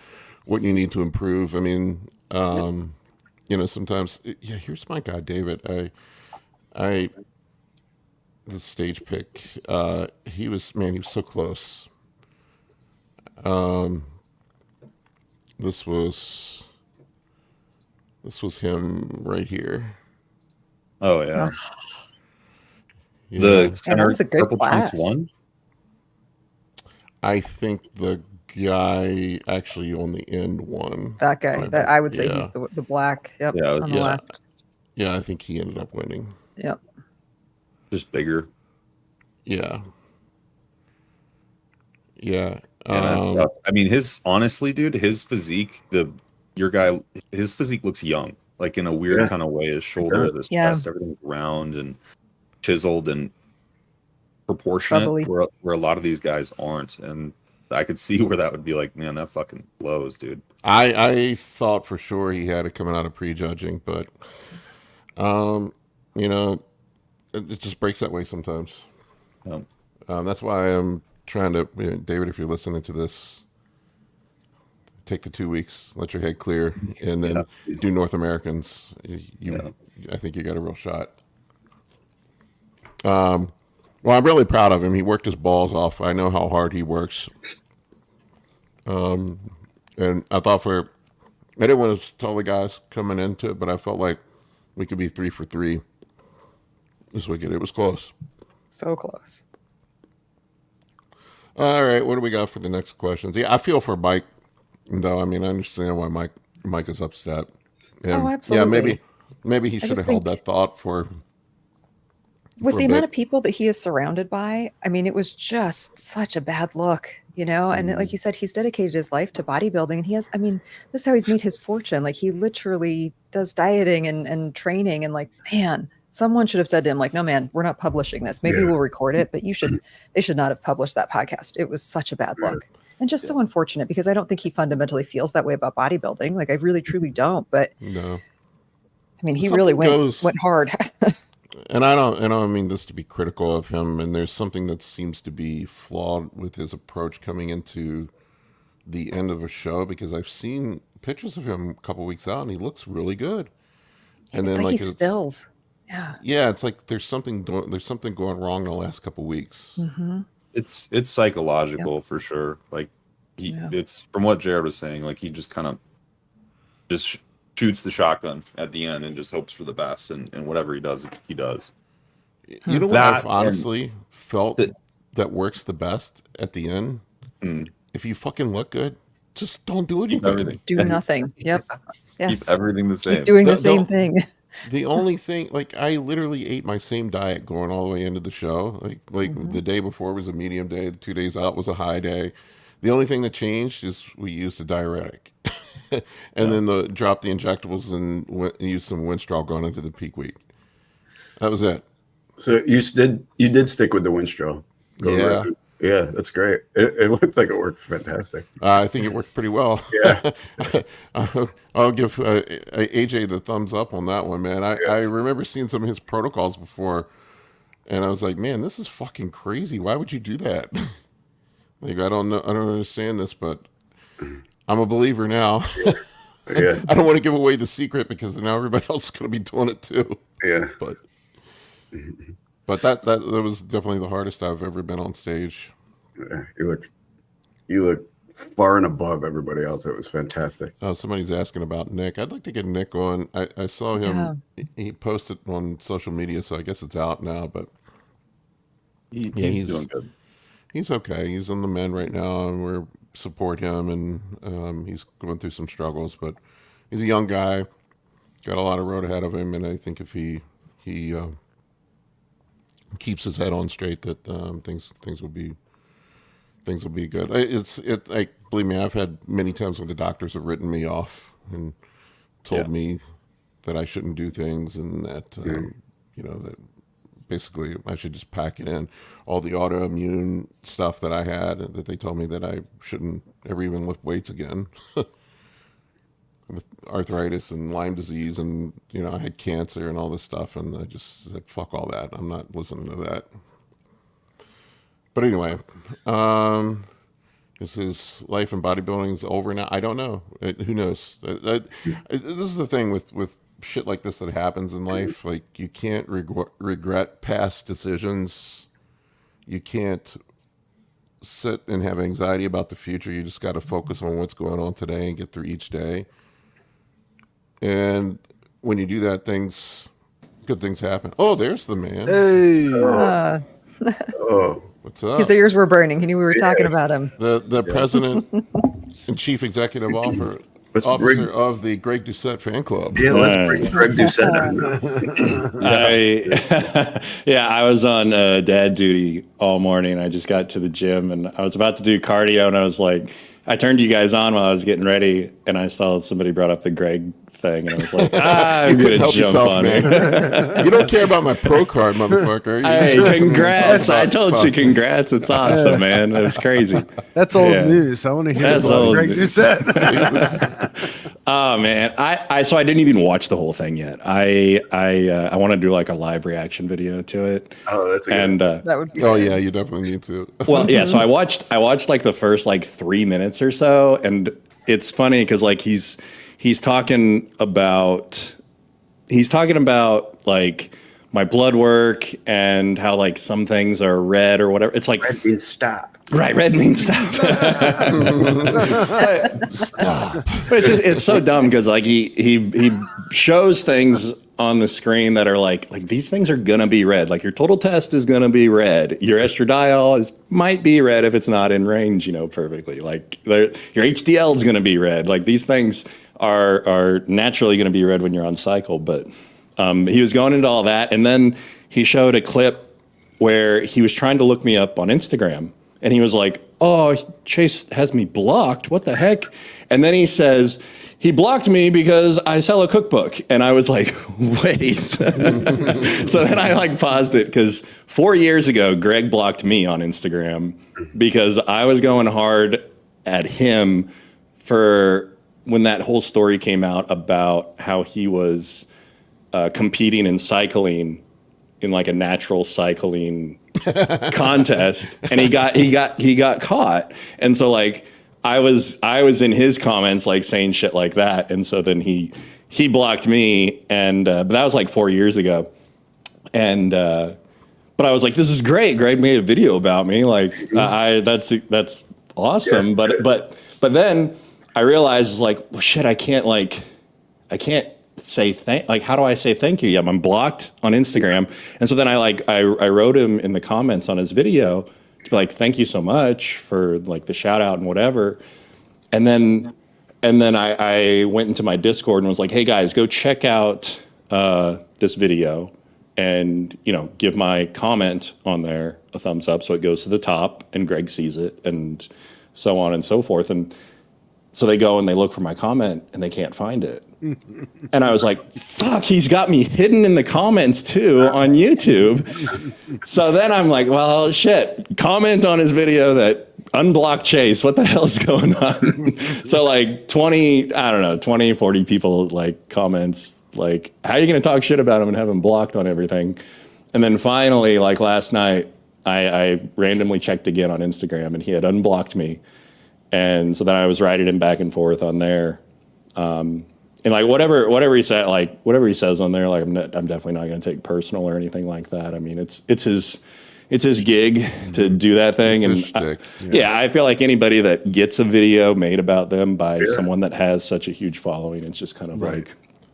Speaker 1: what you need to improve. I mean, sometimes here's my guy David. I the stage pick. He was so close. This was him right here.
Speaker 2: oh yeah.
Speaker 1: Yeah.
Speaker 2: The center
Speaker 3: was a good
Speaker 2: purple chunks
Speaker 3: class.
Speaker 2: one.
Speaker 1: I think the guy actually on the end won.
Speaker 3: That guy. That I would say
Speaker 1: Yeah.
Speaker 3: he's the black. Yep.
Speaker 2: Yeah,
Speaker 3: On the
Speaker 1: yeah.
Speaker 3: left.
Speaker 1: Yeah, I think he ended up winning.
Speaker 3: Yep.
Speaker 2: Just bigger.
Speaker 1: Yeah. Yeah.
Speaker 2: Yeah, that's tough. I mean, honestly, dude, his physique, your guy, his physique looks young, like in a weird
Speaker 6: Yeah.
Speaker 2: kind of way. His shoulders, his
Speaker 3: Yeah.
Speaker 2: chest, everything's round and chiseled and proportionate,
Speaker 3: Bubbly.
Speaker 2: where a lot of these guys aren't. And I could see where that would be like, man, that fucking blows, dude.
Speaker 1: I thought for sure he had it coming out of prejudging, but it just breaks that way sometimes. That's why I'm trying to, David, if you're listening to this, take the 2 weeks, let your head clear, and then do North Americans. I think you got a real shot. Well, I'm really proud of him. He worked his balls off. I know how hard he works. And I thought I didn't want to tell the guys coming into it, but I felt like we could be 3 for 3 this weekend. It was close.
Speaker 3: So close.
Speaker 1: All right, what do we got for the next questions? Yeah, I feel for Mike, though. I mean, I understand why Mike is upset. And,
Speaker 3: Oh, absolutely.
Speaker 1: Yeah, maybe he should
Speaker 3: just
Speaker 1: have held
Speaker 3: think-
Speaker 1: that thought for
Speaker 3: With
Speaker 1: for
Speaker 3: the
Speaker 1: a
Speaker 3: amount
Speaker 1: bit.
Speaker 3: of people that he is surrounded by, I mean, it was just such a bad look, and like you said, he's dedicated his life to bodybuilding, and this is how he's made his fortune. Like he literally does dieting and training, and like, man, someone should have said to him, like, no, man, we're not publishing this. Maybe we'll record it, but they should not have published that podcast. It was such a bad look. And just so unfortunate, because I don't think he fundamentally feels that way about bodybuilding. Like I really, truly don't. But
Speaker 1: No.
Speaker 3: I mean, he
Speaker 1: Something
Speaker 3: really
Speaker 1: goes-
Speaker 3: went hard.
Speaker 1: And I don't mean this to be critical of him, and there's something that seems to be flawed with his approach coming into the end of a show, because I've seen pictures of him a couple weeks out and he looks really good. And
Speaker 3: It's
Speaker 1: then
Speaker 3: like he
Speaker 1: it's-
Speaker 3: spills. Yeah.
Speaker 1: Yeah, it's like there's something going wrong in the last couple weeks.
Speaker 3: Mm-hmm.
Speaker 2: It's psychological for sure. Like it's from what Jared was saying. Like he just kind of just shoots the shotgun at the end and just hopes for the best, and whatever he does, he does.
Speaker 1: You know what I've honestly felt that works the best at the end? If you fucking look good, just don't do anything.
Speaker 3: Do nothing. Yep. Yes.
Speaker 2: Keep everything the same.
Speaker 3: Keep doing the same thing.
Speaker 1: The only thing, like, I literally ate my same diet going all the way into the show. Like the day before was a medium day. The 2 days out was a high day. The only thing that changed is we used a diuretic. And then dropped the injectables and used some Winstrol going into the peak week. That was it.
Speaker 6: So you did stick with the Winstrol. Yeah, that's great. It looked like it worked fantastic.
Speaker 1: I think it worked pretty well.
Speaker 6: Yeah.
Speaker 1: I'll give AJ the thumbs up on that one, man. I remember seeing some of his protocols before, and I was like, man, this is fucking crazy. Why would you do that? Like, I don't know. I don't understand this, but I'm a believer now.
Speaker 6: Yeah.
Speaker 1: I don't want to give away the secret because now everybody else is going to be doing it too.
Speaker 6: Yeah.
Speaker 1: But that was definitely the hardest I've ever been on stage.
Speaker 6: Yeah, you look far and above everybody else. It was fantastic.
Speaker 1: Oh, somebody's asking about Nick. I'd like to get Nick on. I saw him. He posted on social media, so I guess it's out now. But
Speaker 2: he's doing good.
Speaker 1: He's okay. He's on the mend right now, and we support him. And he's going through some struggles, but he's a young guy, got a lot of road ahead of him. And I think if he keeps his head on straight, that things will be good. Like, believe me, I've had many times when the doctors have written me off and told me that I shouldn't do things, and that that basically I should just pack it in. All the autoimmune stuff that I had, that they told me that I shouldn't ever even lift weights again. With arthritis and Lyme disease, and I had cancer and all this stuff, and I just said, fuck all that. I'm not listening to that. But anyway, is his life in bodybuilding is over now? I don't know. Who knows? This is the thing with shit like this that happens in life. Like, you can't regret past decisions. You can't sit and have anxiety about the future. You just got to focus on what's going on today and get through each day. And when you do that, good things happen. Oh, there's the man.
Speaker 4: Hey.
Speaker 6: Oh,
Speaker 1: What's up?
Speaker 3: His ears were burning. He knew we were talking about him.
Speaker 1: The president and chief executive officer of the Greg Doucette fan club.
Speaker 6: yeah, let's bring Greg Doucette on.
Speaker 7: I was on dad duty all morning. I just got to the gym and I was about to do cardio, and I was like, I turned you guys on while I was getting ready, and I saw somebody brought up the Greg thing, and I was like, I'm going to jump on it.
Speaker 1: You don't care about my pro card, motherfucker.
Speaker 7: Hey, congrats. I told you congrats. It's awesome, man. It was crazy.
Speaker 4: That's old news. I want to hear
Speaker 7: That's
Speaker 4: about
Speaker 7: old
Speaker 4: Greg
Speaker 7: news.
Speaker 4: Doucette.
Speaker 7: Oh man, so I didn't even watch the whole thing yet. I want to do like a live reaction video to it.
Speaker 6: Oh, that's a good.
Speaker 7: And
Speaker 3: That would be
Speaker 1: Oh
Speaker 3: good.
Speaker 1: yeah, you definitely need to.
Speaker 7: well, yeah. So I watched like the first like 3 minutes or so, and it's funny because like he's talking about like my blood work and how like some things are red or whatever. It's like
Speaker 6: Red means stop.
Speaker 7: Right, red means stop.
Speaker 1: Stop.
Speaker 7: But it's so dumb because like he shows things on the screen that are like these things are gonna be red. Like your total test is gonna be red. Your estradiol might be red if it's not in range, perfectly. Like your HDL is gonna be red. Like these things are naturally gonna be red when you're on cycle. But he was going into all that, and then he showed a clip where he was trying to look me up on Instagram. And he was like, oh, Chase has me blocked. What the heck? And then he says, he blocked me because I sell a cookbook. And I was like, wait. So then I like paused it because 4 years ago, Greg blocked me on Instagram because I was going hard at him for when that whole story came out about how he was competing in cycling in like a natural cycling contest, and he got caught. And so like I was in his comments like saying shit like that, and so then he blocked me, and but that was like 4 years ago. And but I was like, this is great. Greg made a video about me. Like, that's awesome.
Speaker 6: Yeah.
Speaker 7: But then I realized, like, well, shit, I can't say how do I say thank you? Yeah, I'm blocked on Instagram. And so then I wrote him in the comments on his video to be like, thank you so much for like the shout out and whatever. And then I went into my Discord and was like, hey guys, go check out this video and, you know, give my comment on there a thumbs up so it goes to the top and Greg sees it and so on and so forth. And so they go and they look for my comment and they can't find it. And I was like, fuck, he's got me hidden in the comments too on YouTube. So then I'm like, well, shit, comment on his video that unblock Chase. What the hell is going on? So like 20, 40 people like comments, like, how are you going to talk shit about him and have him blocked on everything? And then finally, like last night, I randomly checked again on Instagram and he had unblocked me. And so then I was writing him back and forth on there. And like whatever he said, like whatever he says on there, like I'm definitely not going to take personal or anything like that. I mean, it's his gig to do that thing,
Speaker 1: It's
Speaker 7: and
Speaker 1: his shtick,
Speaker 7: I feel like anybody that gets a video made about them by someone that has such a huge following, it's just kind of like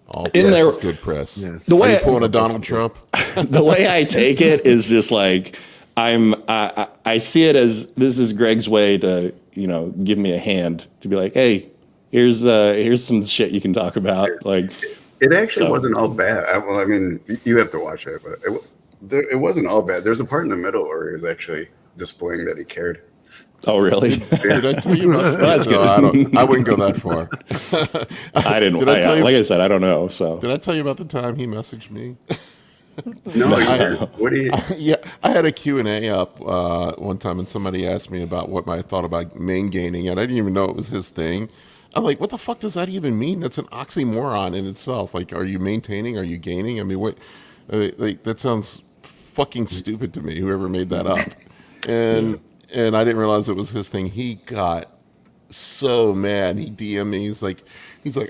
Speaker 1: All
Speaker 7: in
Speaker 1: press
Speaker 7: there.
Speaker 1: is good press.
Speaker 4: Yes.
Speaker 7: The
Speaker 1: Are
Speaker 7: way
Speaker 1: you pulling a Donald Trump?
Speaker 7: the way I take it is just like I see it as this is Greg's way to, you know, give me a hand to be like, hey, here's some shit you can talk about. Like,
Speaker 6: It actually wasn't all bad. Well, I mean, you have to watch it, but it wasn't all bad. There's a part in the middle where he was actually displaying that he cared.
Speaker 7: oh really?
Speaker 1: Did I tell you about that?
Speaker 7: That's good.
Speaker 1: I wouldn't go that far.
Speaker 7: I didn't.
Speaker 1: Did I tell you-
Speaker 7: like I said, I don't know. So
Speaker 1: Did I tell you about the time he messaged me?
Speaker 6: No, what do you?
Speaker 1: Yeah, I had a Q&A up one time, and somebody asked me about what I thought about main gaining, and I didn't even know it was his thing. I'm like, what the fuck does that even mean? That's an oxymoron in itself. Like, are you maintaining? Are you gaining? I mean, what? Like, that sounds fucking stupid to me. Whoever made that up, and I didn't realize it was his thing. He got so mad. He DM'd me. He's like,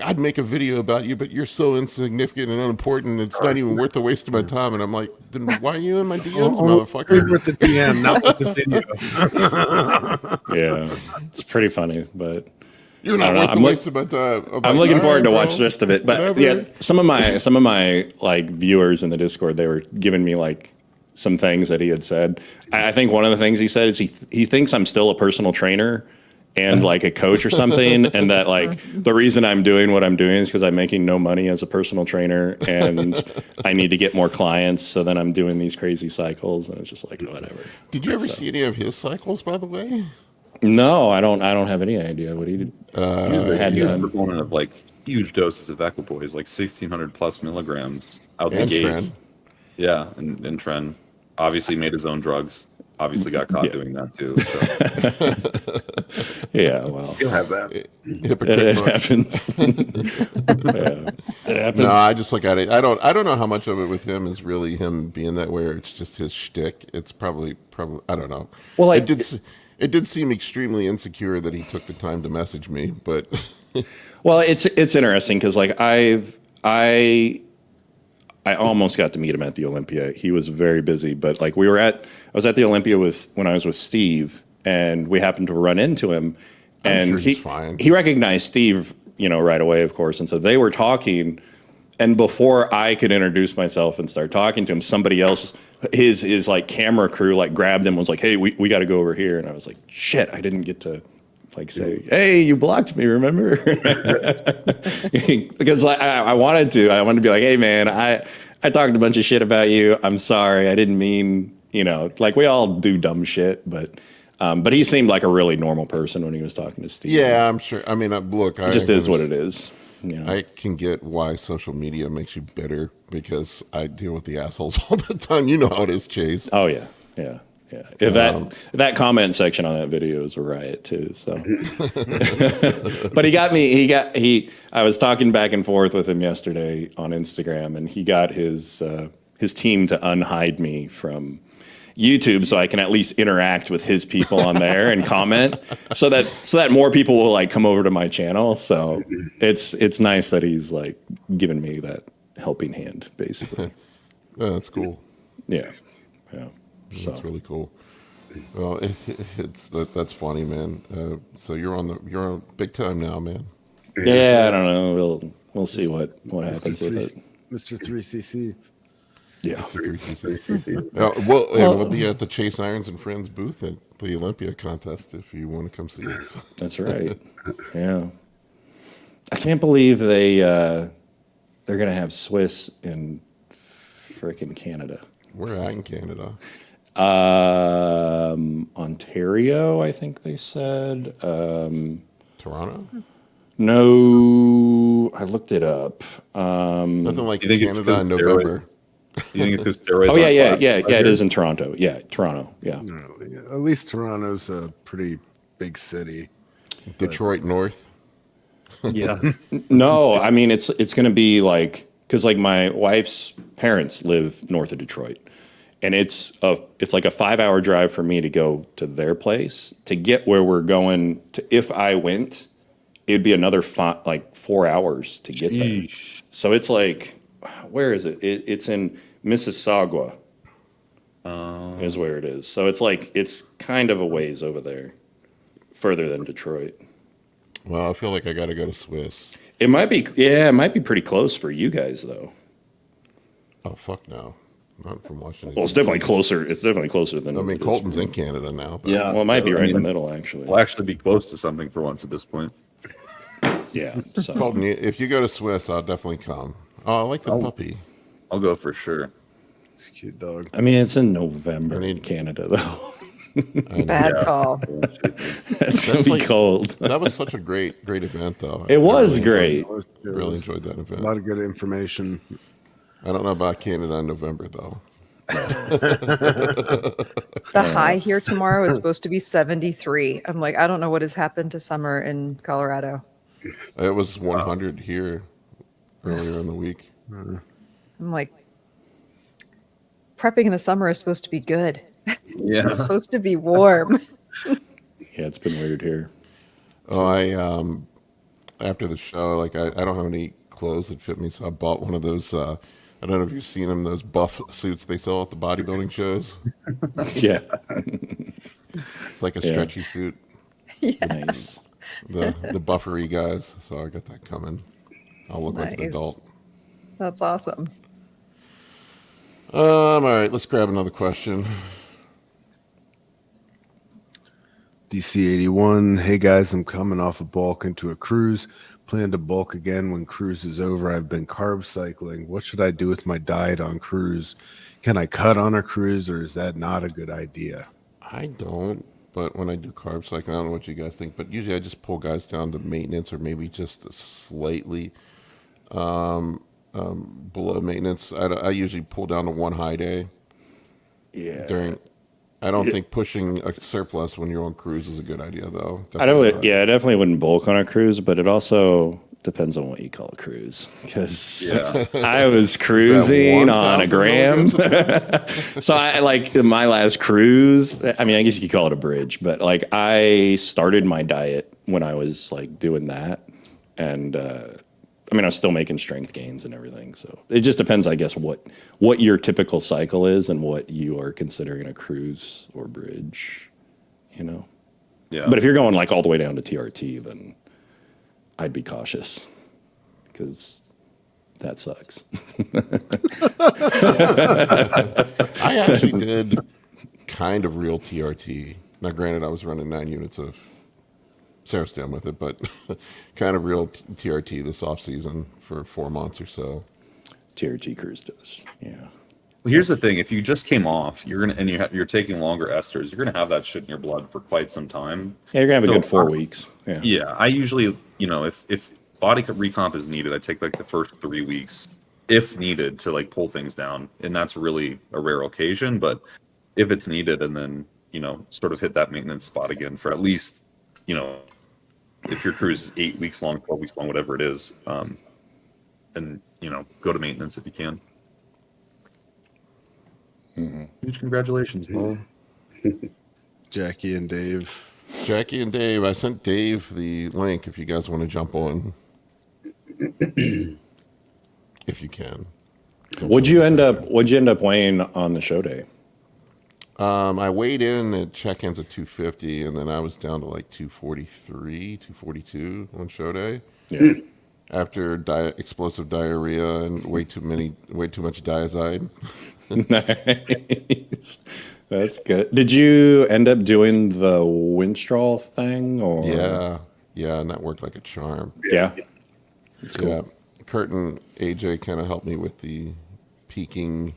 Speaker 1: I'd make a video about you, but you're so insignificant and unimportant. It's not even worth the waste of my time. And I'm like, then why are you in my DMs, motherfucker?
Speaker 4: With the DM, not with the video.
Speaker 7: yeah, it's pretty funny, but.
Speaker 1: You're not worth the waste of my time.
Speaker 7: I'm looking forward to
Speaker 1: bro.
Speaker 7: watch the rest of it. But
Speaker 1: Whatever.
Speaker 7: yeah, some of my like viewers in the Discord, they were giving me like some things that he had said. I think one of the things he said is he thinks I'm still a personal trainer and like a coach or something, and that like the reason I'm doing what I'm doing is because I'm making no money as a personal trainer and I need to get more clients. So then I'm doing these crazy cycles, and it's just like whatever.
Speaker 1: Did you ever see any of his cycles, by the way?
Speaker 7: No, I don't have any idea what he did. Had
Speaker 2: He was a
Speaker 7: done.
Speaker 2: proponent of like huge doses of equipoise, like 1,600 plus milligrams out the
Speaker 1: And
Speaker 2: gate.
Speaker 1: Tren.
Speaker 2: Yeah, and Tren obviously made his own drugs. Obviously got caught doing that too. So.
Speaker 7: Yeah, well,
Speaker 6: You'll have that.
Speaker 1: Hypocrite
Speaker 7: it
Speaker 1: much.
Speaker 7: happens. Yeah, it happens.
Speaker 1: No, I just look at it. I don't know how much of it with him is really him being that way, or it's just his shtick. It's probably I don't know.
Speaker 7: Well,
Speaker 1: it did seem extremely insecure that he took the time to message me, but
Speaker 7: Well, it's interesting because like I almost got to meet him at the Olympia. He was very busy, but like I was at the Olympia when I was with Steve, and we happened to run into him, and
Speaker 1: sure he's fine.
Speaker 7: he recognized Steve, you know, right away, of course, and so they were talking. And before I could introduce myself and start talking to him, somebody else, his like camera crew, like grabbed him and was like, "Hey, we got to go over here." And I was like, "Shit, I didn't get to like say, hey, you blocked me, remember?" Because like, I wanted to be like, "Hey, man, I talked a bunch of shit about you. I'm sorry, I didn't mean, you know, like we all do dumb shit, but he seemed like a really normal person when he was talking to Steve.
Speaker 1: yeah, I'm sure. I mean, look,
Speaker 7: It just is what it is. You know?
Speaker 1: I can get why social media makes you bitter because I deal with the assholes all the time. You know how it is, Chase.
Speaker 7: Oh yeah. That comment section on that video is a riot too. So, but I was talking back and forth with him yesterday on Instagram, and he got his team to unhide me from YouTube so I can at least interact with his people on there and comment so that more people will like come over to my channel. So it's nice that he's like giving me that helping hand basically.
Speaker 1: That's cool.
Speaker 7: Yeah.
Speaker 1: That's really cool. Well, that's funny, man. So you're on big time now, man.
Speaker 7: Yeah, I don't know. We'll see what happens with it.
Speaker 4: Mr. 3cc.
Speaker 7: Yeah.
Speaker 1: We'll be at the Chase Irons and Friends booth at the Olympia contest if you want to come see us.
Speaker 7: That's right. Yeah. I can't believe they're gonna have SWIS in frickin' Canada.
Speaker 1: We're at in Canada.
Speaker 7: Ontario, I think they said.
Speaker 1: Toronto?
Speaker 7: No, I looked it up.
Speaker 1: Nothing like
Speaker 2: You think it's
Speaker 1: Canada in
Speaker 2: 'cause
Speaker 1: November.
Speaker 2: You think it's because steroids?
Speaker 7: Oh yeah,
Speaker 2: aren't
Speaker 7: yeah.
Speaker 2: classified
Speaker 7: It
Speaker 2: here?
Speaker 7: is in Toronto. Yeah, Toronto. Yeah.
Speaker 4: No, at least Toronto's a pretty big city.
Speaker 1: Detroit North.
Speaker 2: Yeah.
Speaker 7: No, I mean it's going to be like because like my wife's parents live north of Detroit, and it's like a 5-hour drive for me to go to their place to get where we're going. If I went, it'd be another 4 hours to get there. So it's like, where is it? It's in Mississauga. Is where it is. So it's like it's kind of a ways over there, further than Detroit.
Speaker 1: Well, I feel like I got to go to SWIS.
Speaker 7: It might be, yeah, it might be pretty close for you guys though.
Speaker 1: Oh, fuck no. Not from Washington.
Speaker 7: Well, it's definitely closer. It's definitely closer than.
Speaker 1: I mean,
Speaker 7: it is
Speaker 1: Colton's
Speaker 7: for-
Speaker 1: in Canada now. But
Speaker 2: Yeah.
Speaker 7: Well, it might be
Speaker 2: I
Speaker 7: right in the
Speaker 2: mean,
Speaker 7: middle, actually.
Speaker 2: We'll actually be close to something for once at this point.
Speaker 7: Yeah. So
Speaker 1: Colton, if you go to SWIS, I'll definitely come. Oh, I like the puppy.
Speaker 2: I'll go for sure.
Speaker 4: It's a cute dog.
Speaker 7: I mean, it's in November
Speaker 1: I
Speaker 7: in
Speaker 1: need-
Speaker 7: Canada though.
Speaker 3: Bad call.
Speaker 7: It's gonna
Speaker 1: That's
Speaker 7: be
Speaker 1: like-
Speaker 7: cold.
Speaker 1: That was such a great event, though.
Speaker 7: It was
Speaker 1: I
Speaker 7: great.
Speaker 1: Really enjoyed that
Speaker 4: A
Speaker 1: event.
Speaker 4: lot of good information.
Speaker 1: I don't know about Canada in November, though.
Speaker 3: The high here tomorrow is supposed to be 73. I'm like, I don't know what has happened to summer in Colorado.
Speaker 1: It was 100 here earlier in the week.
Speaker 3: I'm like, prepping in the summer is supposed to be good.
Speaker 2: Yeah.
Speaker 3: It's supposed to be warm.
Speaker 7: Yeah, it's been weird here.
Speaker 1: Oh, after the show, like I don't have any clothes that fit me, so I bought one of those. I don't know if you've seen them, those buff suits they sell at the bodybuilding shows.
Speaker 7: Yeah.
Speaker 1: It's like a
Speaker 7: Yeah.
Speaker 1: stretchy suit.
Speaker 7: Nice.
Speaker 1: The buffery guys. So I got that coming. I'll look like an
Speaker 3: Nice.
Speaker 1: adult.
Speaker 3: That's awesome.
Speaker 1: All right, let's grab another question.
Speaker 4: DC81, hey guys, I'm coming off a bulk into a cruise. Plan to bulk again when cruise is over. I've been carb cycling. What should I do with my diet on cruise? Can I cut on a cruise, or is that not a good idea?
Speaker 1: I don't, but when I do carb cycling, I don't know what you guys think, but usually I just pull guys down to maintenance or maybe just slightly below maintenance. I usually pull down to one high day
Speaker 7: Yeah.
Speaker 1: I don't think pushing a surplus when you're on cruise is a good idea, though.
Speaker 7: I definitely wouldn't bulk on a cruise, but it also depends on what you call a cruise. Because I was cruising on a
Speaker 1: 1,000
Speaker 7: gram.
Speaker 1: milligrams
Speaker 7: So I like my last cruise. I mean, I guess you could call it a bridge, but like I started my diet when I was like doing that, and I mean, I was still making strength gains and everything. So it just depends, I guess, what your typical cycle is and what you are considering a cruise or bridge, you know?
Speaker 2: Yeah.
Speaker 7: But if you're going like all the way down to TRT, then I'd be cautious because that sucks.
Speaker 1: I actually did kind of real TRT. Now, granted, I was running 9 units of Sarah's down with it, but kind of real TRT this off season for 4 months or so.
Speaker 7: TRT cruise does, yeah.
Speaker 2: Well, here's the thing: if you just came off, you're taking longer esters, you're gonna have that shit in your blood for quite some time.
Speaker 7: Yeah, you're gonna have a
Speaker 2: So,
Speaker 7: good 4 weeks. Yeah.
Speaker 2: Yeah, I usually, if body recomp is needed, I take like the first 3 weeks, if needed, to like pull things down, and that's really a rare occasion. But if it's needed, and then sort of hit that maintenance spot again for at least, if your cruise is 8 weeks long, 12 weeks long, whatever it is, and go to maintenance if you can. Huge congratulations, Paul.
Speaker 4: Jackie and Dave.
Speaker 1: Jackie and Dave, I sent Dave the link if you guys want to jump on. If you can.
Speaker 7: What'd you end up weighing on the show day?
Speaker 1: I weighed in at check-ins at 250, and then I was down to like 243, 242 on show day.
Speaker 7: Yeah.
Speaker 1: After explosive diarrhea and way too much diazide.
Speaker 7: Nice. That's good. Did you end up doing the Winstrol thing or?
Speaker 1: Yeah, and that worked like a charm.
Speaker 7: Yeah. That's cool.
Speaker 1: Yeah, Kurt and AJ kind of helped me with the peaking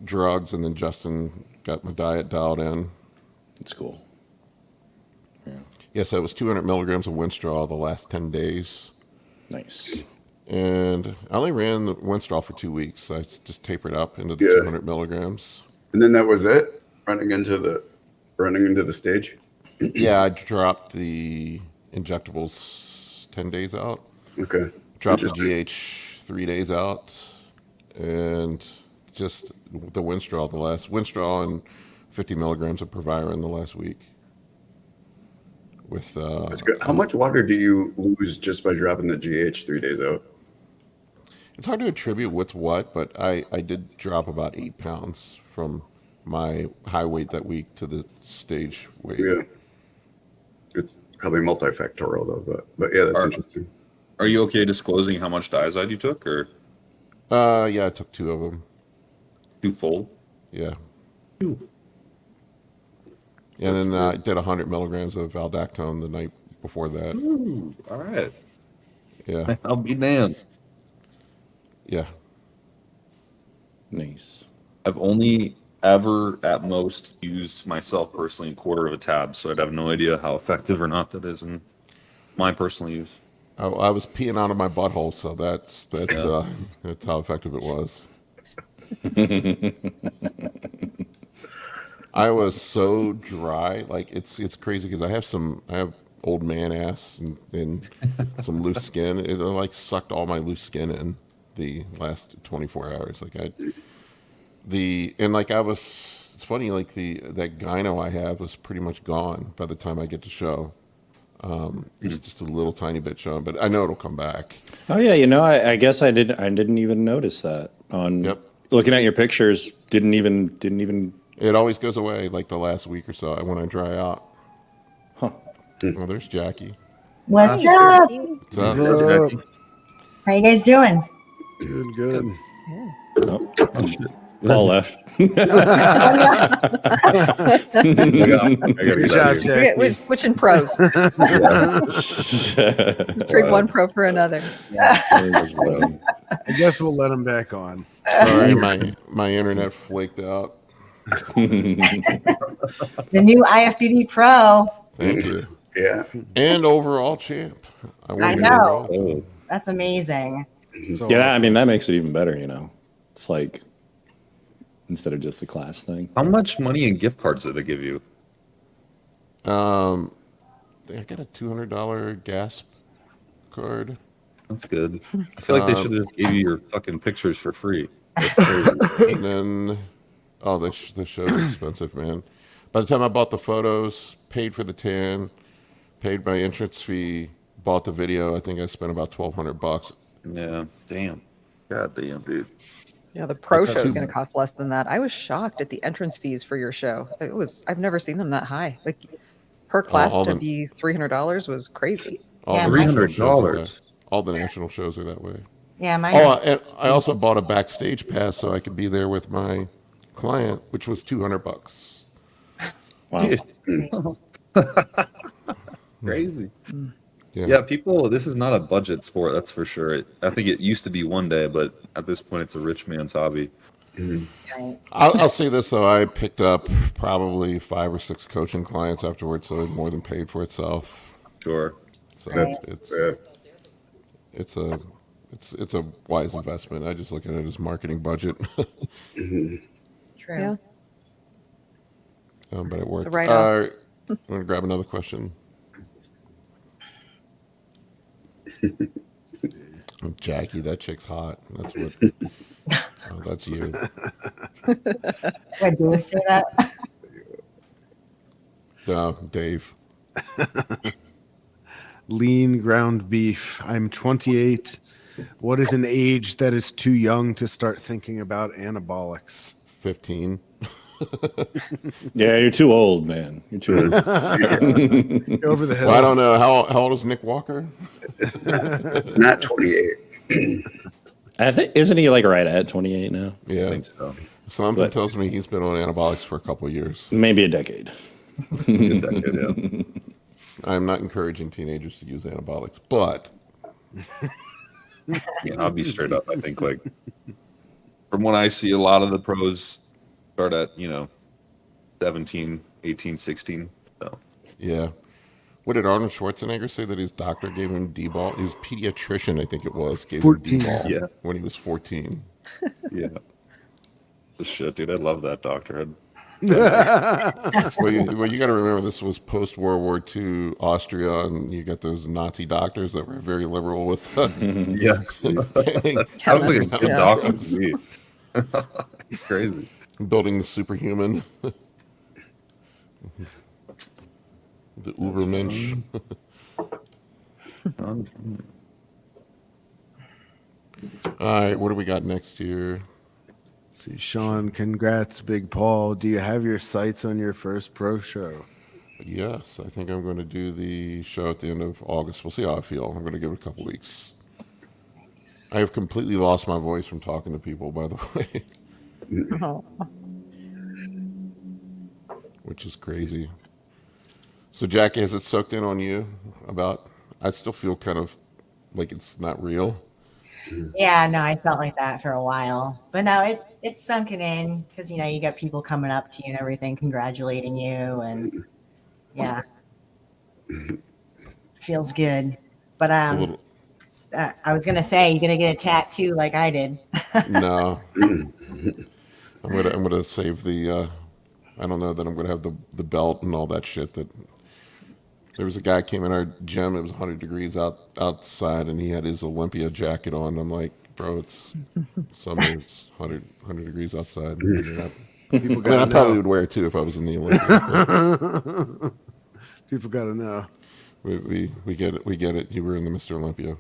Speaker 1: drugs, and then Justin got my diet dialed in.
Speaker 7: That's cool. Yeah.
Speaker 1: Yes, it was 200 milligrams of Winstrol the last 10 days.
Speaker 7: Nice.
Speaker 1: And I only ran the Winstrol for 2 weeks. So I just tapered up into the 200 milligrams.
Speaker 6: And then that was it? Running into the stage?
Speaker 1: Yeah, I dropped the injectables 10 days out.
Speaker 6: Okay.
Speaker 1: Dropped the GH 3 days out. And just the Winstrol, Winstrol and 50 milligrams of Proviron the last week. With
Speaker 6: That's good. How much water do you lose just by dropping the GH 3 days out?
Speaker 1: It's hard to attribute what's what, but I did drop about 8 pounds from my high weight that week to the stage weight.
Speaker 6: Yeah. It's probably multifactorial though, but yeah, that's interesting.
Speaker 2: Are you okay disclosing how much diazide you took, or?
Speaker 1: Yeah, I took 2 of them.
Speaker 2: 2 full?
Speaker 1: Yeah. And then I did 100 milligrams of Valdactone the night before that.
Speaker 2: Ooh, all right.
Speaker 1: Yeah.
Speaker 2: I'll be damned.
Speaker 1: Yeah.
Speaker 7: Nice.
Speaker 2: I've only ever at most used myself personally a quarter of a tab, so I'd have no idea how effective or not that is in my personal use.
Speaker 1: I was peeing out of my butthole, so that's how effective it was. I was so dry, like it's crazy because I have old man ass and some loose skin. It like sucked all my loose skin in the last 24 hours. It's funny, like that gyno I have was pretty much gone by the time I get to show. It's just a little tiny bit showing, but I know it'll come back.
Speaker 7: Oh yeah, I guess I didn't even notice that on looking at your pictures. Didn't even.
Speaker 1: It always goes away like the last week or so when I dry out.
Speaker 7: Huh.
Speaker 1: Well, there's Jackie.
Speaker 8: What's up?
Speaker 1: What's up?
Speaker 8: How you guys doing?
Speaker 4: Good.
Speaker 7: Paul left.
Speaker 2: I
Speaker 4: Good job, Jackie.
Speaker 3: We're switching pros. Just trade one pro for another.
Speaker 4: I guess we'll let him back on.
Speaker 1: Sorry, my internet flaked out.
Speaker 8: The new IFBB Pro.
Speaker 1: Thank you.
Speaker 6: Yeah.
Speaker 1: And overall champ.
Speaker 8: I know. That's amazing.
Speaker 7: Yeah, I mean that makes it even better. It's like instead of just the class thing.
Speaker 2: How much money in gift cards did they give you?
Speaker 1: I got a $200 gas card.
Speaker 2: That's good. I feel like they should have gave you your fucking pictures for free. That's crazy.
Speaker 1: And then, the show's expensive, man. By the time I bought the photos, paid for the tan, paid my entrance fee, bought the video, I think I spent about $1,200.
Speaker 2: Yeah. Damn. God damn, dude.
Speaker 3: Yeah, the pro show is going to cost less than that. I was shocked at the entrance fees for your show. I've never seen them that high. Like per class to be $300 was crazy.
Speaker 2: $300.
Speaker 1: All the national shows are that way.
Speaker 8: Yeah,
Speaker 1: and I also bought a backstage pass so I could be there with my client, which was $200.
Speaker 7: Wow.
Speaker 2: Crazy.
Speaker 1: Yeah.
Speaker 2: Yeah, people, this is not a budget sport, that's for sure. I think it used to be one day, but at this point, it's a rich man's hobby.
Speaker 1: I'll say this, though. I picked up probably 5 or 6 coaching clients afterwards, so it more than paid for itself.
Speaker 2: Sure.
Speaker 1: So it's a wise investment. I just look at it as marketing budget.
Speaker 8: True.
Speaker 3: Yeah.
Speaker 1: But it worked.
Speaker 3: It's a write-off.
Speaker 1: I'm going to grab another question. Jackie, that chick's hot. That's what. That's you.
Speaker 8: Wait, do we say that?
Speaker 1: No, Dave.
Speaker 4: Lean ground beef. I'm 28. What is an age that is too young to start thinking about anabolics?
Speaker 1: 15.
Speaker 7: Yeah, you're too old, man. You're too old.
Speaker 4: You're over the hill.
Speaker 1: Well, I don't know. How old is Nick Walker?
Speaker 6: It's not 28.
Speaker 7: I think isn't he like right at 28 now?
Speaker 2: I
Speaker 1: Yeah.
Speaker 2: think so.
Speaker 1: Something
Speaker 7: But-
Speaker 1: tells me he's been on anabolics for a couple of years.
Speaker 7: Maybe a decade.
Speaker 2: Good decade, yeah.
Speaker 1: I'm not encouraging teenagers to use anabolics, but
Speaker 2: Yeah, I'll be straight up. I think like from what I see, a lot of the pros start at 17, 18, 16. So
Speaker 1: yeah. What did Arnold Schwarzenegger say that his doctor gave him D-ball? He was a pediatrician, I think it was, gave
Speaker 4: 14.
Speaker 1: him D-ball
Speaker 2: Yeah.
Speaker 1: when he was 14.
Speaker 2: yeah, the shit, dude. I love that doctor.
Speaker 1: Well, you got to remember this was post World War II Austria, and you got those Nazi doctors that were very liberal with.
Speaker 2: Yeah, I was like a good
Speaker 3: Yeah.
Speaker 2: doctor to me. Crazy.
Speaker 1: Building the superhuman, the Ubermensch. All right, what do we got next here?
Speaker 4: See, Sean, congrats, Big Paul. Do you have your sights on your first pro show?
Speaker 1: Yes, I think I'm going to do the show at the end of August. We'll see how I feel. I'm going to give it a couple weeks. I have completely lost my voice from talking to people, by the way,
Speaker 3: Oh.
Speaker 1: which is crazy. So, Jackie, has it soaked in on you about? I still feel kind of like it's not real.
Speaker 8: Yeah, no, I felt like that for a while, but no, it's sunken in because you got people coming up to you and everything, congratulating you, and yeah, feels good. But
Speaker 1: It's a little,
Speaker 8: I was gonna say you're gonna get a tattoo like I did.
Speaker 1: no, I'm gonna save the. I don't know that I'm gonna have the belt and all that shit. That there was a guy came in our gym. It was 100 degrees outside, and he had his Olympia jacket on. I'm like, bro, it's summer. It's 100 degrees outside.
Speaker 4: People
Speaker 1: I
Speaker 4: gotta
Speaker 1: probably
Speaker 4: know.
Speaker 1: would wear it too if I was in the Olympia.
Speaker 4: People got to know.
Speaker 1: We get it. We get it. You were in the Mr. Olympia.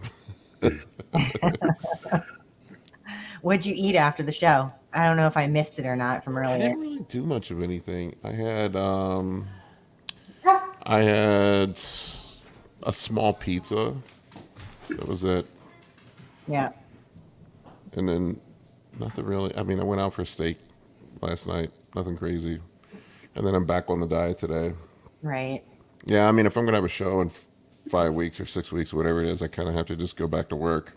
Speaker 8: What'd you eat after the show? I don't know if I missed it or not from
Speaker 1: I
Speaker 8: earlier.
Speaker 1: didn't really do much of anything. I had a small pizza. That was it.
Speaker 8: Yeah.
Speaker 1: And then nothing really. I mean, I went out for steak last night. Nothing crazy. And then I'm back on the diet today.
Speaker 8: Right.
Speaker 1: Yeah, I mean, if I'm going to have a show in 5 weeks or 6 weeks, whatever it is, I kind of have to just go back to work.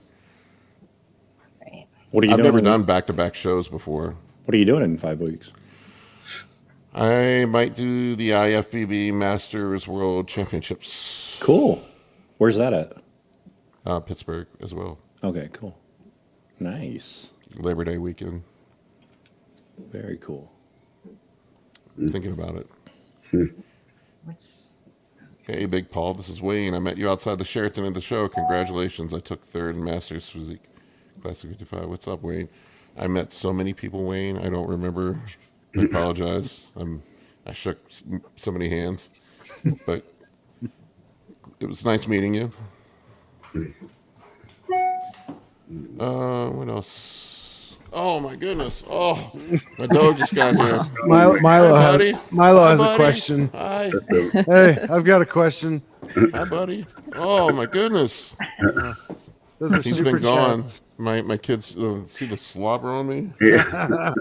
Speaker 8: Right.
Speaker 7: What are you
Speaker 1: I've
Speaker 7: doing?
Speaker 1: never done back-to-back shows before.
Speaker 7: What are you doing in 5 weeks?
Speaker 1: I might do the IFBB Masters World Championships.
Speaker 7: Cool. Where's that at?
Speaker 1: Pittsburgh as well.
Speaker 7: Okay, cool. Nice.
Speaker 1: Labor Day weekend.
Speaker 7: Very cool.
Speaker 1: Thinking about it.
Speaker 8: What's
Speaker 1: Hey, Big Paul, this is Wayne. I met you outside the Sheraton at the show. Congratulations. I took third in Masters Physique Classic 55. What's up, Wayne? I met so many people, Wayne. I don't remember. I apologize. I shook so many hands. But it was nice meeting you. What else? Oh, my goodness. Oh, my dog just got here.
Speaker 4: Milo
Speaker 1: Hi, buddy.
Speaker 4: has
Speaker 1: Hi,
Speaker 4: a
Speaker 1: buddy.
Speaker 4: question.
Speaker 1: Hi.
Speaker 4: Hey, I've got a question.
Speaker 1: Hi, buddy. Oh, my goodness.
Speaker 4: Those are
Speaker 1: He's
Speaker 4: super
Speaker 1: been gone.
Speaker 4: chats.
Speaker 1: My kids see the slobber on me.
Speaker 6: Yeah.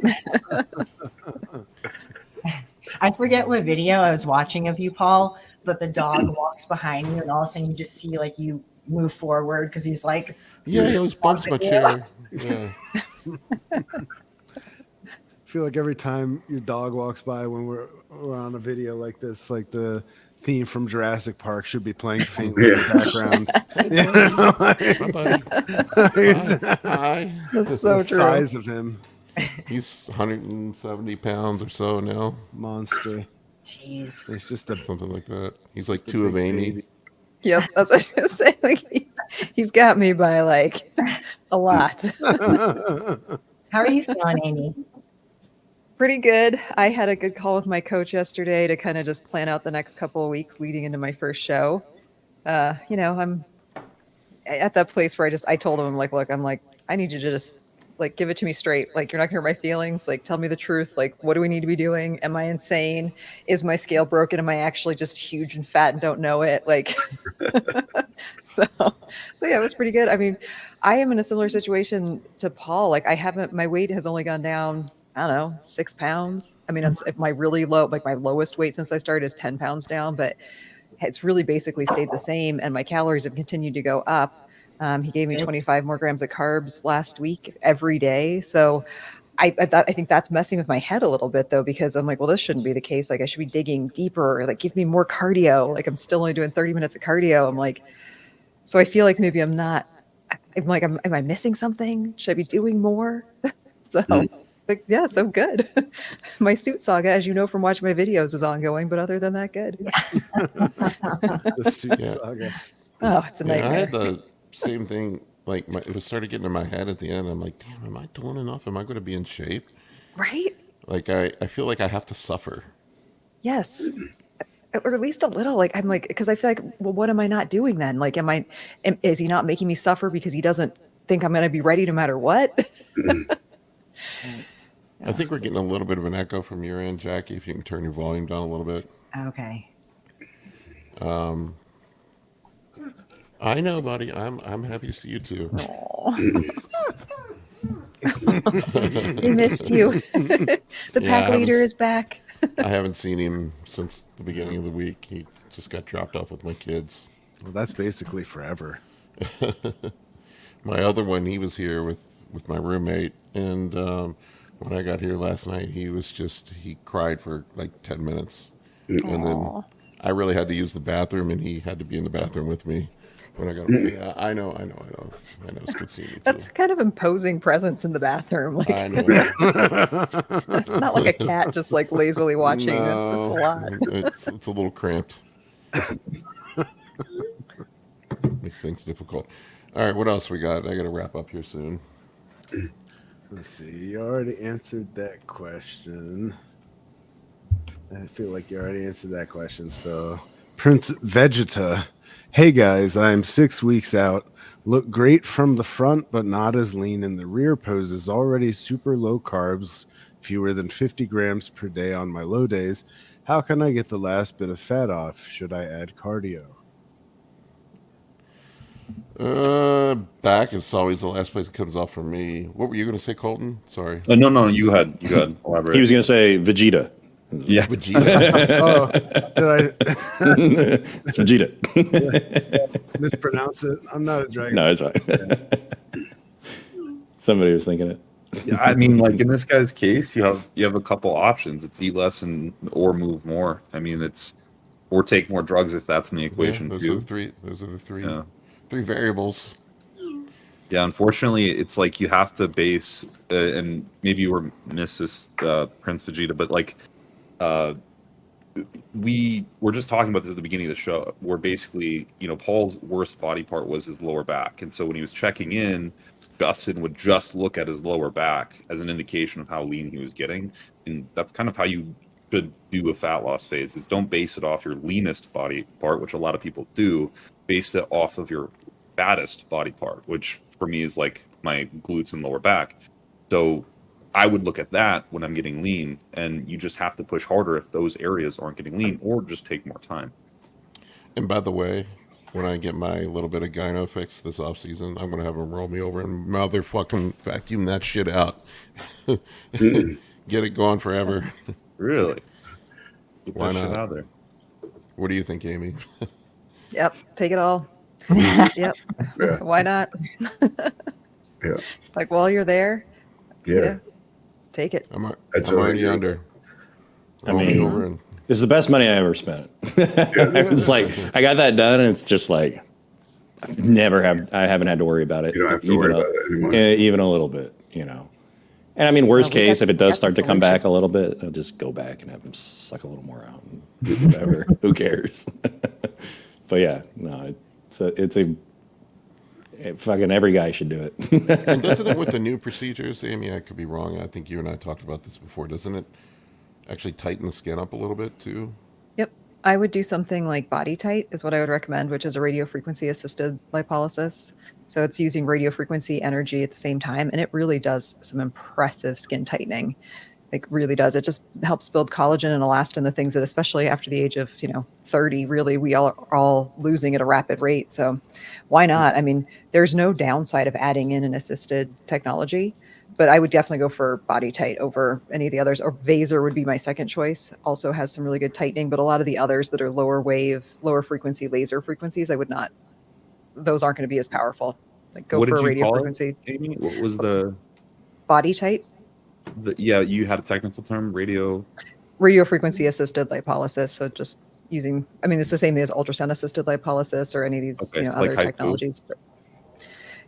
Speaker 8: I forget what video I was watching of you, Paul, but the dog walks behind you and all of a sudden you just see like you move forward because he's like,
Speaker 1: Yeah, he always bumps my chair. Yeah.
Speaker 4: I feel like every time your dog walks by when we're on a video like this, like the theme from Jurassic Park should be playing faintly in the background.
Speaker 1: Hi, buddy. Hi.
Speaker 3: That's so
Speaker 4: The
Speaker 3: true.
Speaker 4: size of him,
Speaker 1: He's 170 pounds or so now,
Speaker 4: monster.
Speaker 8: jeez.
Speaker 4: It's just a
Speaker 1: something like that. He's like
Speaker 4: Just a
Speaker 1: two of
Speaker 4: big
Speaker 1: Amy.
Speaker 4: baby.
Speaker 3: Yep, that's what I was gonna say. Like he's got me by like a lot.
Speaker 8: How are you feeling, Amy?
Speaker 3: Pretty good. I had a good call with my coach yesterday to kind of just plan out the next couple of weeks leading into my first show. I'm at that place where I told him, I'm like, look, I need you to just Like, give it to me straight. Like, you're not gonna hurt my feelings. Like, tell me the truth. Like, what do we need to be doing? Am I insane? Is my scale broken? Am I actually just huge and fat and don't know it? Like, so yeah, it was pretty good. I mean, I am in a similar situation to Paul. Like, my weight has only gone down, I don't know, 6 pounds. I mean, that's if my really low, like my lowest weight since I started is 10 pounds down, but it's really basically stayed the same. And my calories have continued to go up. He gave me 25 more grams of carbs last week every day. So I think that's messing with my head a little bit though, because I'm like, well, this shouldn't be the case. Like I should be digging deeper, like give me more cardio. Like I'm still only doing 30 minutes of cardio. I'm like, so I feel like maybe I'm like, am I missing something? Should I be doing more? So like, yeah, so good. My suit saga, as you know from watching my videos, is ongoing, but other than that, good.
Speaker 4: The suit
Speaker 1: Yeah.
Speaker 4: saga.
Speaker 3: Oh, it's a
Speaker 1: Yeah, I
Speaker 3: nightmare.
Speaker 1: had the same thing. Like it was started getting in my head at the end. I'm like, damn, am I doing enough? Am I going to be in shape?
Speaker 3: Right?
Speaker 1: Like I feel like I have to suffer.
Speaker 3: Yes. Or at least a little. Like I'm like, because I feel like, well, what am I not doing then? Like, is he not making me suffer because he doesn't think I'm going to be ready no matter what?
Speaker 1: I think we're getting a little bit of an echo from your end, Jackie. If you can turn your volume down a little bit.
Speaker 8: Okay.
Speaker 1: I know, buddy. I'm happy to see you too.
Speaker 3: He missed you. The pack leader is back.
Speaker 1: I haven't seen him since the beginning of the week. He just got dropped off with my kids.
Speaker 4: Well, that's basically forever.
Speaker 1: My other one, he was here with my roommate, and when I got here last night, he cried for like 10 minutes, and then I really had to use the bathroom, and he had to be in the bathroom with me when I got. Yeah, I know. It's good seeing you.
Speaker 3: That's kind of imposing presence in the bathroom. Like
Speaker 1: I know.
Speaker 3: it's not like a cat just like lazily watching. It's a lot.
Speaker 1: It's a little cramped. Makes things difficult. All right, what else we got? I got to wrap up here soon.
Speaker 4: Let's see. You already answered that question. I feel like you already answered that question. So, Prince Vegeta. Hey guys, I'm 6 weeks out. Look great from the front, but not as lean in the rear. Pose is already super low carbs, fewer than 50 grams per day on my low days. How can I get the last bit of fat off? Should I add cardio?
Speaker 1: Back is always the last place it comes off for me. What were you going to say, Kolton? Sorry.
Speaker 2: No, you had elaborate.
Speaker 7: He was going to say Vegeta.
Speaker 2: Yeah.
Speaker 4: Oh, did I
Speaker 7: It's Vegeta.
Speaker 4: mispronounce it? I'm not a dragon.
Speaker 7: No, it's fine. Somebody was thinking it.
Speaker 2: Yeah, I mean, like in this guy's case, you have a couple options. It's eat less or move more. I mean, or take more drugs if that's in the equation
Speaker 1: those
Speaker 2: too.
Speaker 1: Those are the three.
Speaker 2: Yeah.
Speaker 1: Three variables.
Speaker 2: Yeah, unfortunately, it's like you have to base, and maybe you were miss this, Prince Vegeta, but like, we were just talking about this at the beginning of the show, where basically, Paul's worst body part was his lower back, and so when he was checking in, Justin would just look at his lower back as an indication of how lean he was getting, and that's kind of how you should do a fat loss phase. Is don't base it off your leanest body part, which a lot of people do. Base it off of your fattest body part, which for me is like my glutes and lower back. So I would look at that when I'm getting lean, and you just have to push harder if those areas aren't getting lean, or just take more time.
Speaker 1: And by the way, when I get my little bit of gyno fix this off season, I'm gonna have him roll me over and motherfucking vacuum that shit out. Get it going forever.
Speaker 2: Really? Get
Speaker 1: Why
Speaker 2: that shit
Speaker 1: not?
Speaker 2: out there.
Speaker 1: What do you think, Amy?
Speaker 3: Yep, take it all. Yep.
Speaker 6: Yeah.
Speaker 3: Why not?
Speaker 6: Yeah.
Speaker 3: Like while you're there,
Speaker 6: Yeah.
Speaker 3: take it.
Speaker 6: That's
Speaker 1: I'm
Speaker 6: what I
Speaker 1: already
Speaker 6: do.
Speaker 1: under.
Speaker 7: I
Speaker 1: Roll me
Speaker 7: mean,
Speaker 1: over and
Speaker 7: this is the best money I ever spent. I was like, I got that done, and it's just like, I haven't had to worry about it.
Speaker 6: You don't have to worry about it anymore.
Speaker 7: Even a little bit, And I mean, worst
Speaker 3: we
Speaker 7: case,
Speaker 3: got-
Speaker 7: if it
Speaker 3: got
Speaker 7: does start
Speaker 3: the
Speaker 7: to come
Speaker 3: solution.
Speaker 7: back a little bit, I'll just go back and have him suck a little more out. And do whatever. Who cares? But yeah, no, fucking every guy should do it.
Speaker 1: And doesn't it with the new procedures, Amy? I could be wrong. I think you and I talked about this before. Doesn't it actually tighten the skin up a little bit too?
Speaker 3: Yep. I would do something like Body Tight is what I would recommend, which is a radiofrequency assisted lipolysis. So it's using radiofrequency energy at the same time, and it really does some impressive skin tightening. It really does. It just helps build collagen and elastin, the things that, especially after the age of 30, really we are all losing at a rapid rate. So why not? I mean, there's no downside of adding in an assisted technology. But I would definitely go for Body Tight over any of the others. Or Vaser would be my second choice. Also has some really good tightening, but a lot of the others that are lower wave, lower frequency laser frequencies, I would not. Those aren't going to be as powerful. Like go
Speaker 2: What
Speaker 3: for a
Speaker 2: did you
Speaker 3: radio
Speaker 2: call it,
Speaker 3: frequency.
Speaker 2: Amy? What was the
Speaker 3: Body Tight?
Speaker 2: Yeah, you had a technical term, radio
Speaker 3: Radiofrequency assisted lipolysis. So just using, I mean, it's the same thing as ultrasound assisted lipolysis or any of these
Speaker 2: Okay, so
Speaker 3: other
Speaker 2: like HIFU.
Speaker 3: technologies. But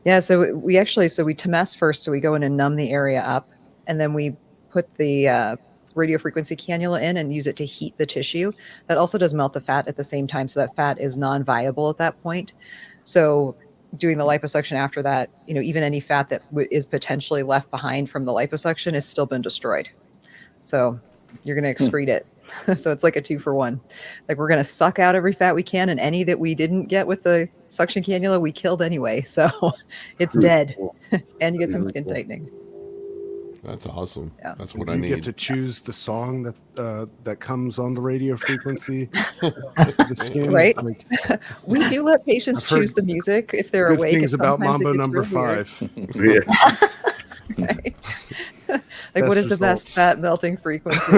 Speaker 3: yeah, so we temest first. So we go in and numb the area up, and then we put the radiofrequency cannula in and use it to heat the tissue. That also does melt the fat at the same time, so that fat is non-viable at that point. So doing the liposuction after that, even any fat that is potentially left behind from the liposuction has still been destroyed. So you're going to excrete it. So it's like a 2-for-1. Like we're going to suck out every fat we can, and any that we didn't get with the suction cannula, we killed anyway. So it's dead. And you get some skin tightening.
Speaker 1: That's awesome.
Speaker 3: Yeah.
Speaker 1: That's what
Speaker 4: Do
Speaker 1: I
Speaker 4: you
Speaker 1: need.
Speaker 4: get to choose the song that comes on the radio frequency? The skin,
Speaker 3: Right.
Speaker 4: Like,
Speaker 3: We do let patients
Speaker 4: I've heard
Speaker 3: choose the music if they're
Speaker 4: good
Speaker 3: awake.
Speaker 4: things
Speaker 3: and
Speaker 4: about
Speaker 3: sometimes it
Speaker 4: Mambo
Speaker 3: gets
Speaker 4: number
Speaker 3: real weird.
Speaker 4: 5.
Speaker 6: Yeah.
Speaker 3: Right? Like what is the best
Speaker 4: results.
Speaker 3: fat melting frequency?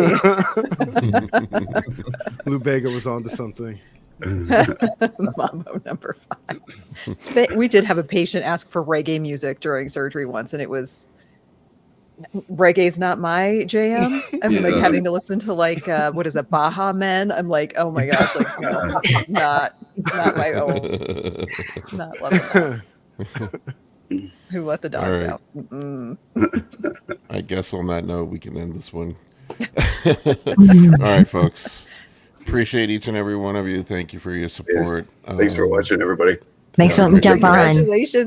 Speaker 4: Lou Bega was onto something.
Speaker 3: Mambo number 5. We did have a patient ask for reggae music during surgery once, and it was reggae's not my jam. I mean, like
Speaker 6: Yeah.
Speaker 3: having to listen to like what is it, Baha Men? I'm like, oh my gosh, like no, it's not my own. Not loving that. Who let the dogs
Speaker 1: right.
Speaker 3: out? Mm-mm.
Speaker 1: I guess on that note, we can end this one. All right, folks. Appreciate each and every one of you. Thank you for your support.
Speaker 6: Thanks for watching, everybody.
Speaker 8: Thanks for letting me jump on.
Speaker 3: Congratulations.